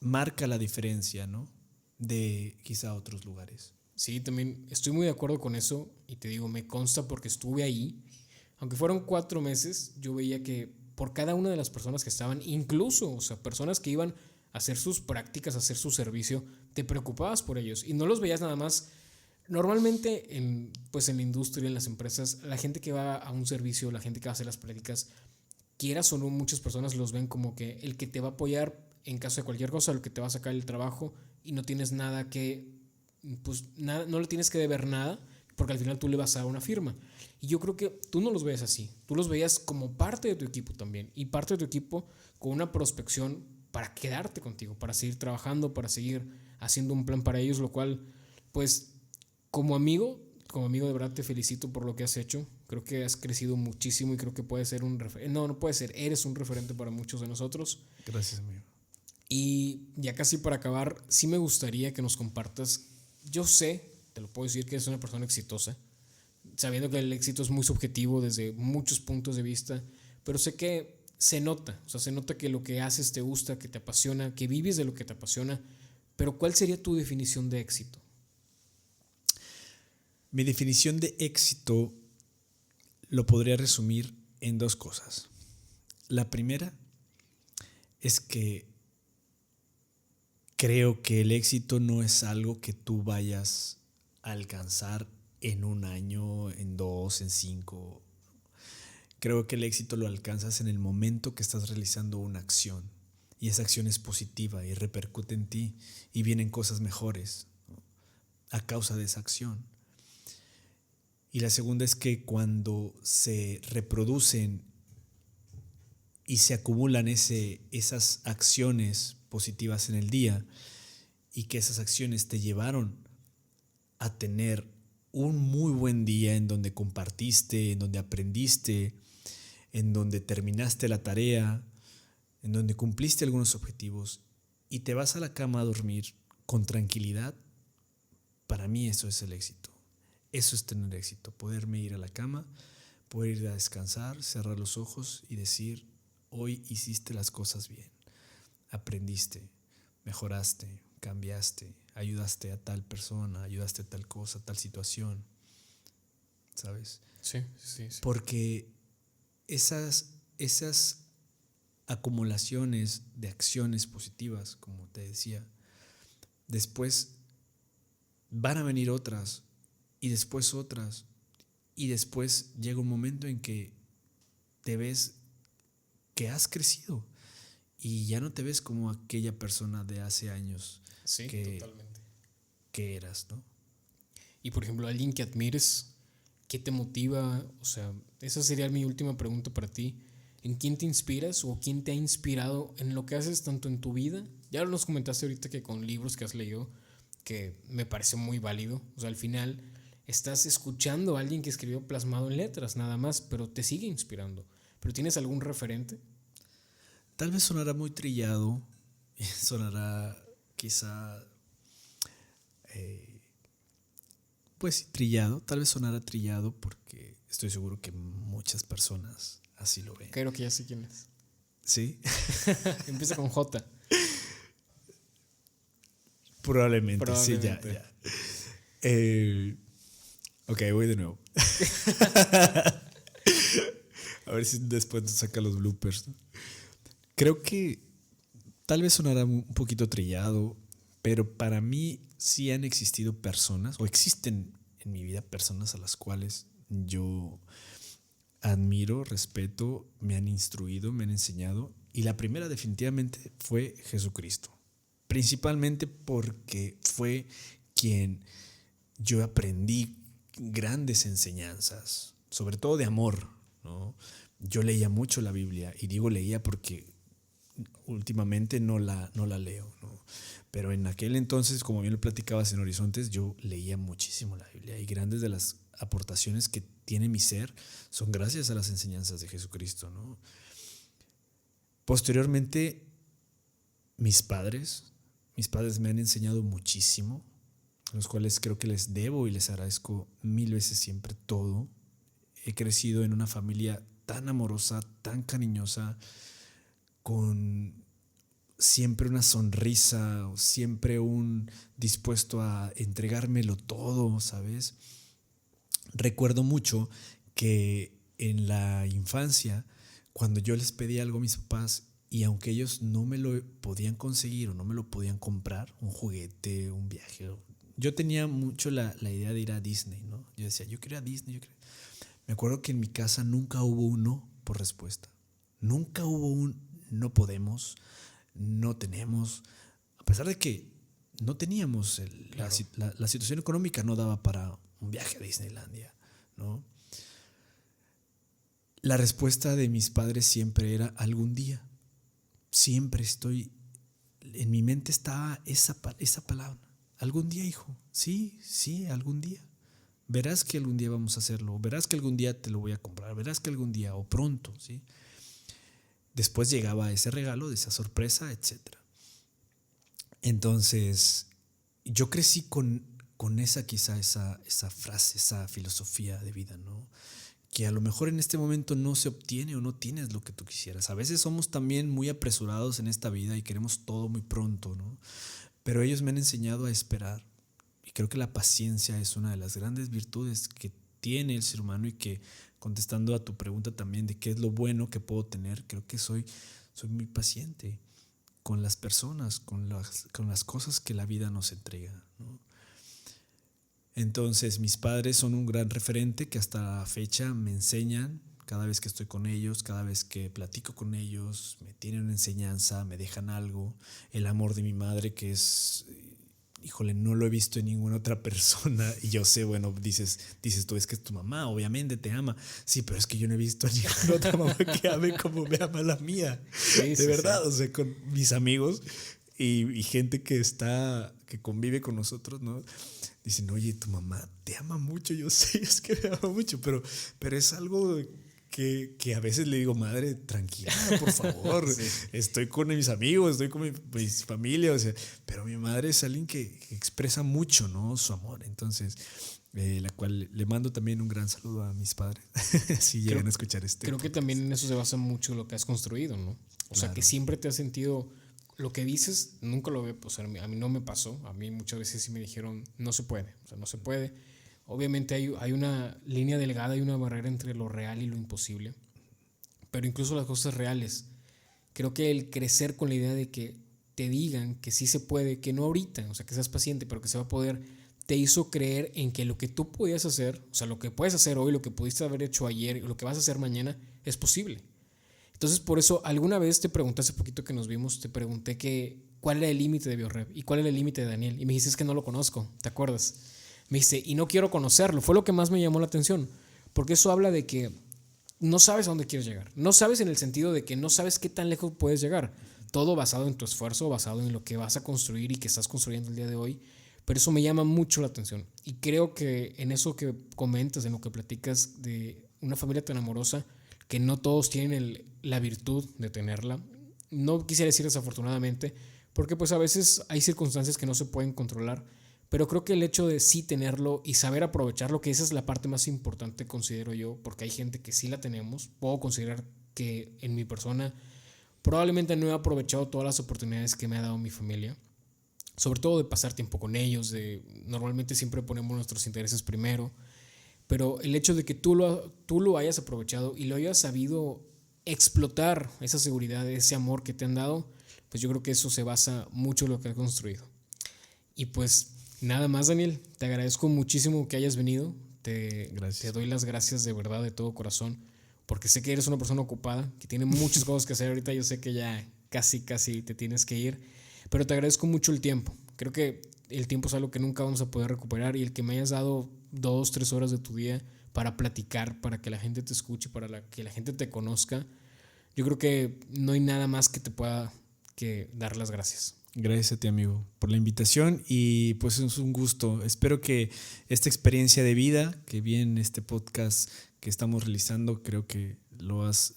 marca la diferencia, ¿no?, de quizá otros lugares. Sí, también estoy muy de acuerdo con eso y te digo, me consta porque estuve ahí. Aunque fueron 4 meses, yo veía que por cada una de las personas que estaban, incluso, o sea, personas que iban a hacer sus prácticas, a hacer su servicio, te preocupabas por ellos y no los veías nada más. Normalmente pues en la industria, en las empresas, la gente que va a un servicio, la gente que va a hacer las prácticas, quieras o no, muchas personas los ven como que el que te va a apoyar en caso de cualquier cosa, el que te va a sacar el trabajo, y no tienes nada que, pues nada, no le tienes que deber nada, porque al final tú le vas a dar una firma. Y yo creo que tú no los ves así, tú los veías como parte de tu equipo también, y parte de tu equipo con una prospección para quedarte contigo, para seguir trabajando, para seguir haciendo un plan para ellos, lo cual, pues, como amigo de verdad te felicito por lo que has hecho. Creo que has crecido muchísimo y creo que puedes ser un referente. No, no puede ser, eres un referente para muchos de nosotros. Gracias, amigo. Y ya casi para acabar, sí me gustaría que nos compartas. Yo sé, te lo puedo decir, que eres una persona exitosa, sabiendo que el éxito es muy subjetivo desde muchos puntos de vista, pero sé que se nota, o sea, se nota que lo que haces te gusta, que te apasiona, que vives de lo que te apasiona, pero ¿cuál sería tu definición de éxito? Mi definición de éxito lo podría resumir en dos cosas. La primera es que creo que el éxito no es algo que tú vayas a alcanzar en un año, en 2, en 5. Creo que el éxito lo alcanzas en el momento que estás realizando una acción, y esa acción es positiva y repercute en ti y vienen cosas mejores, ¿no?, a causa de esa acción. Y la segunda es que cuando se reproducen y se acumulan esas acciones positivas en el día, y que esas acciones te llevaron a tener un muy buen día en donde compartiste, en donde aprendiste, en donde terminaste la tarea, en donde cumpliste algunos objetivos y te vas a la cama a dormir con tranquilidad, para mí eso es el éxito. Eso es tener éxito, poderme ir a la cama, poder ir a descansar, cerrar los ojos y decir: hoy hiciste las cosas bien, aprendiste, mejoraste, cambiaste, ayudaste a tal persona, ayudaste a tal cosa, a tal situación, ¿sabes? Sí, sí, sí. Porque esas acumulaciones de acciones positivas, como te decía, después van a venir otras y después otras, y después llega un momento en que te ves que has crecido y ya no te ves como aquella persona de hace años, Sí, totalmente. que eras, ¿no? Y por ejemplo, alguien que admires, ¿qué te motiva? O sea, esa sería mi última pregunta para ti. ¿En quién te inspiras o quién te ha inspirado en lo que haces tanto en tu vida? Ya nos comentaste ahorita que con libros que has leído, que me parece muy válido. O sea, al final estás escuchando a alguien que escribió plasmado en letras, nada más, pero te sigue inspirando. ¿Pero tienes algún referente? Tal vez sonará muy trillado, sonará quizá, pues trillado, tal vez sonará trillado porque estoy seguro que muchas personas así lo ven. Creo que ya sé quién es. ¿Sí? Empieza con J. Probablemente, sí, ya. Ok, voy de nuevo. A ver si después nos saca los bloopers, ¿no? Creo que tal vez sonará un poquito trillado, pero para mí sí han existido personas, o existen en mi vida personas a las cuales yo admiro, respeto, me han instruido, me han enseñado. Y la primera definitivamente fue Jesucristo. Principalmente porque fue quien yo aprendí grandes enseñanzas, sobre todo de amor, ¿no? Yo leía mucho la Biblia, y digo leía porque últimamente no la leo, ¿no? Pero en aquel entonces, como bien lo platicabas en Horizontes, yo leía muchísimo la Biblia, y grandes de las aportaciones que tiene mi ser son gracias a las enseñanzas de Jesucristo, ¿no? Posteriormente, mis padres me han enseñado muchísimo, a los cuales creo que les debo y les agradezco mil veces siempre todo. He crecido en una familia tan amorosa, tan cariñosa, con siempre una sonrisa, siempre un dispuesto a entregármelo todo, ¿sabes? Recuerdo mucho que en la infancia, cuando yo les pedí algo a mis papás, y aunque ellos no me lo podían conseguir o no me lo podían comprar, un juguete, un viaje, yo tenía mucho la idea de ir a Disney, ¿no? Yo decía, yo quiero ir a Disney. Me acuerdo que en mi casa nunca hubo un no por respuesta. Nunca hubo un no podemos, no tenemos. A pesar de que no teníamos, claro, la situación económica no daba para un viaje a Disneylandia, ¿no? La respuesta de mis padres siempre era algún día. Siempre en mi mente estaba esa palabra. Algún día, hijo. Sí, algún día. Verás que algún día vamos a hacerlo. Verás que algún día te lo voy a comprar. Verás que algún día, o pronto, ¿sí? Después llegaba ese regalo, esa sorpresa, etc. Entonces, yo crecí con esa frase, esa filosofía de vida, ¿no? Que a lo mejor en este momento no se obtiene o no tienes lo que tú quisieras. A veces somos también muy apresurados en esta vida y queremos todo muy pronto, ¿no? Pero ellos me han enseñado a esperar. Y creo que la paciencia es una de las grandes virtudes que tiene el ser humano, y que, contestando a tu pregunta también de qué es lo bueno que puedo tener, creo que soy muy paciente con las personas, con las cosas que la vida nos entrega, ¿no? Entonces, mis padres son un gran referente que hasta la fecha me enseñan cada vez que estoy con ellos, cada vez que platico con ellos, me tienen una enseñanza, me dejan algo. El amor de mi madre, que es, híjole, no lo he visto en ninguna otra persona. Y yo sé, bueno, dices tú, es que es tu mamá, obviamente te ama. Sí, pero es que yo no he visto a ninguna otra mamá que ame como me ama la mía. Sí, de verdad, sí. O sea, con mis amigos y gente que convive con nosotros, ¿no? Dicen, oye, tu mamá te ama mucho. Yo sé, es que me ama mucho, pero es algo que a veces le digo, madre, tranquila, por favor. Sí. Estoy con mis amigos, estoy con mi familia, o sea, pero mi madre es alguien que expresa mucho, ¿no? Su amor. Entonces, la cual le mando también un gran saludo a mis padres, si llegan a escuchar este Creo podcast. Que también en eso se basa mucho lo que has construido, ¿no? O sea, que siempre te has sentido... Lo que dices, nunca lo veo, o sea, a mí no me pasó. A mí muchas veces sí me dijeron, no se puede, o sea, no se puede. Obviamente hay una línea delgada y una barrera entre lo real y lo imposible. Pero incluso las cosas reales, creo que el crecer con la idea de que te digan que sí se puede, que no ahorita, o sea, que seas paciente, pero que se va a poder, te hizo creer en que lo que tú podías hacer, o sea, lo que puedes hacer hoy, lo que pudiste haber hecho ayer, lo que vas a hacer mañana, es posible. Entonces, por eso, alguna vez te pregunté, hace poquito que nos vimos, te pregunté cuál era el límite de BioRep y cuál era el límite de Daniel. Y me dijiste, es que no lo conozco, ¿te acuerdas? Me dice, y no quiero conocerlo. Fue lo que más me llamó la atención, porque eso habla de que no sabes a dónde quieres llegar. No sabes en el sentido de que no sabes qué tan lejos puedes llegar. Todo basado en tu esfuerzo, basado en lo que vas a construir y que estás construyendo el día de hoy. Pero eso me llama mucho la atención. Y creo que en eso que comentas, en lo que platicas de una familia tan amorosa, que no todos tienen la virtud de tenerla. No quisiera decir desafortunadamente, porque pues a veces hay circunstancias que no se pueden controlar, pero creo que el hecho de sí tenerlo y saber aprovecharlo, que esa es la parte más importante, considero yo, porque hay gente que sí la tenemos. Puedo considerar que en mi persona probablemente no he aprovechado todas las oportunidades que me ha dado mi familia, sobre todo de pasar tiempo con ellos, normalmente siempre ponemos nuestros intereses primero, pero el hecho de que tú lo hayas aprovechado y lo hayas sabido explotar, esa seguridad, ese amor que te han dado, pues yo creo que eso se basa mucho en lo que has construido. Y pues nada más, Daniel, te agradezco muchísimo que hayas venido, te doy las gracias de verdad, de todo corazón, porque sé que eres una persona ocupada, que tiene muchas cosas que hacer ahorita, yo sé que ya casi te tienes que ir, pero te agradezco mucho el tiempo. Creo que el tiempo es algo que nunca vamos a poder recuperar, y el que me hayas dado 2-3 horas de tu día para platicar, para que la gente te escuche, para que la gente te conozca, yo creo que no hay nada más que te pueda que dar las gracias. Gracias a ti, amigo, por la invitación, y pues es un gusto. Espero que esta experiencia de vida, que bien este podcast que estamos realizando, creo que lo has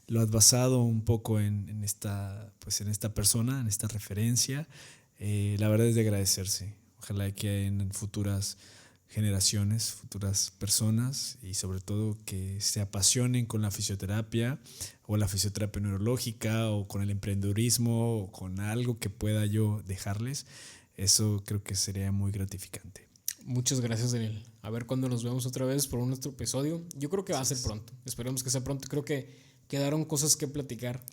basado un poco en esta persona, en esta referencia. La verdad es de agradecerse. Ojalá que en futuras generaciones, futuras personas, y sobre todo que se apasionen con la fisioterapia o la fisioterapia neurológica o con el emprendedurismo o con algo que pueda yo dejarles. Eso creo que sería muy gratificante. Muchas gracias, Daniel. A ver cuándo nos vemos otra vez por nuestro episodio. Yo creo que va a ser pronto. Esperemos que sea pronto. Creo que quedaron cosas que platicar,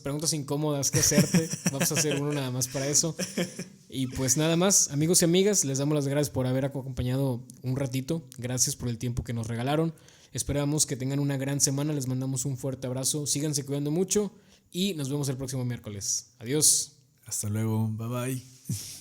preguntas incómodas que hacerte. Vamos a hacer uno nada más para eso. Y pues nada más, amigos y amigas, les damos las gracias por haber acompañado un ratito. Gracias por el tiempo que nos regalaron. Esperamos que tengan una gran semana. Les mandamos un fuerte abrazo. Síganse cuidando mucho y nos vemos el próximo miércoles. Adiós. Hasta luego. Bye bye.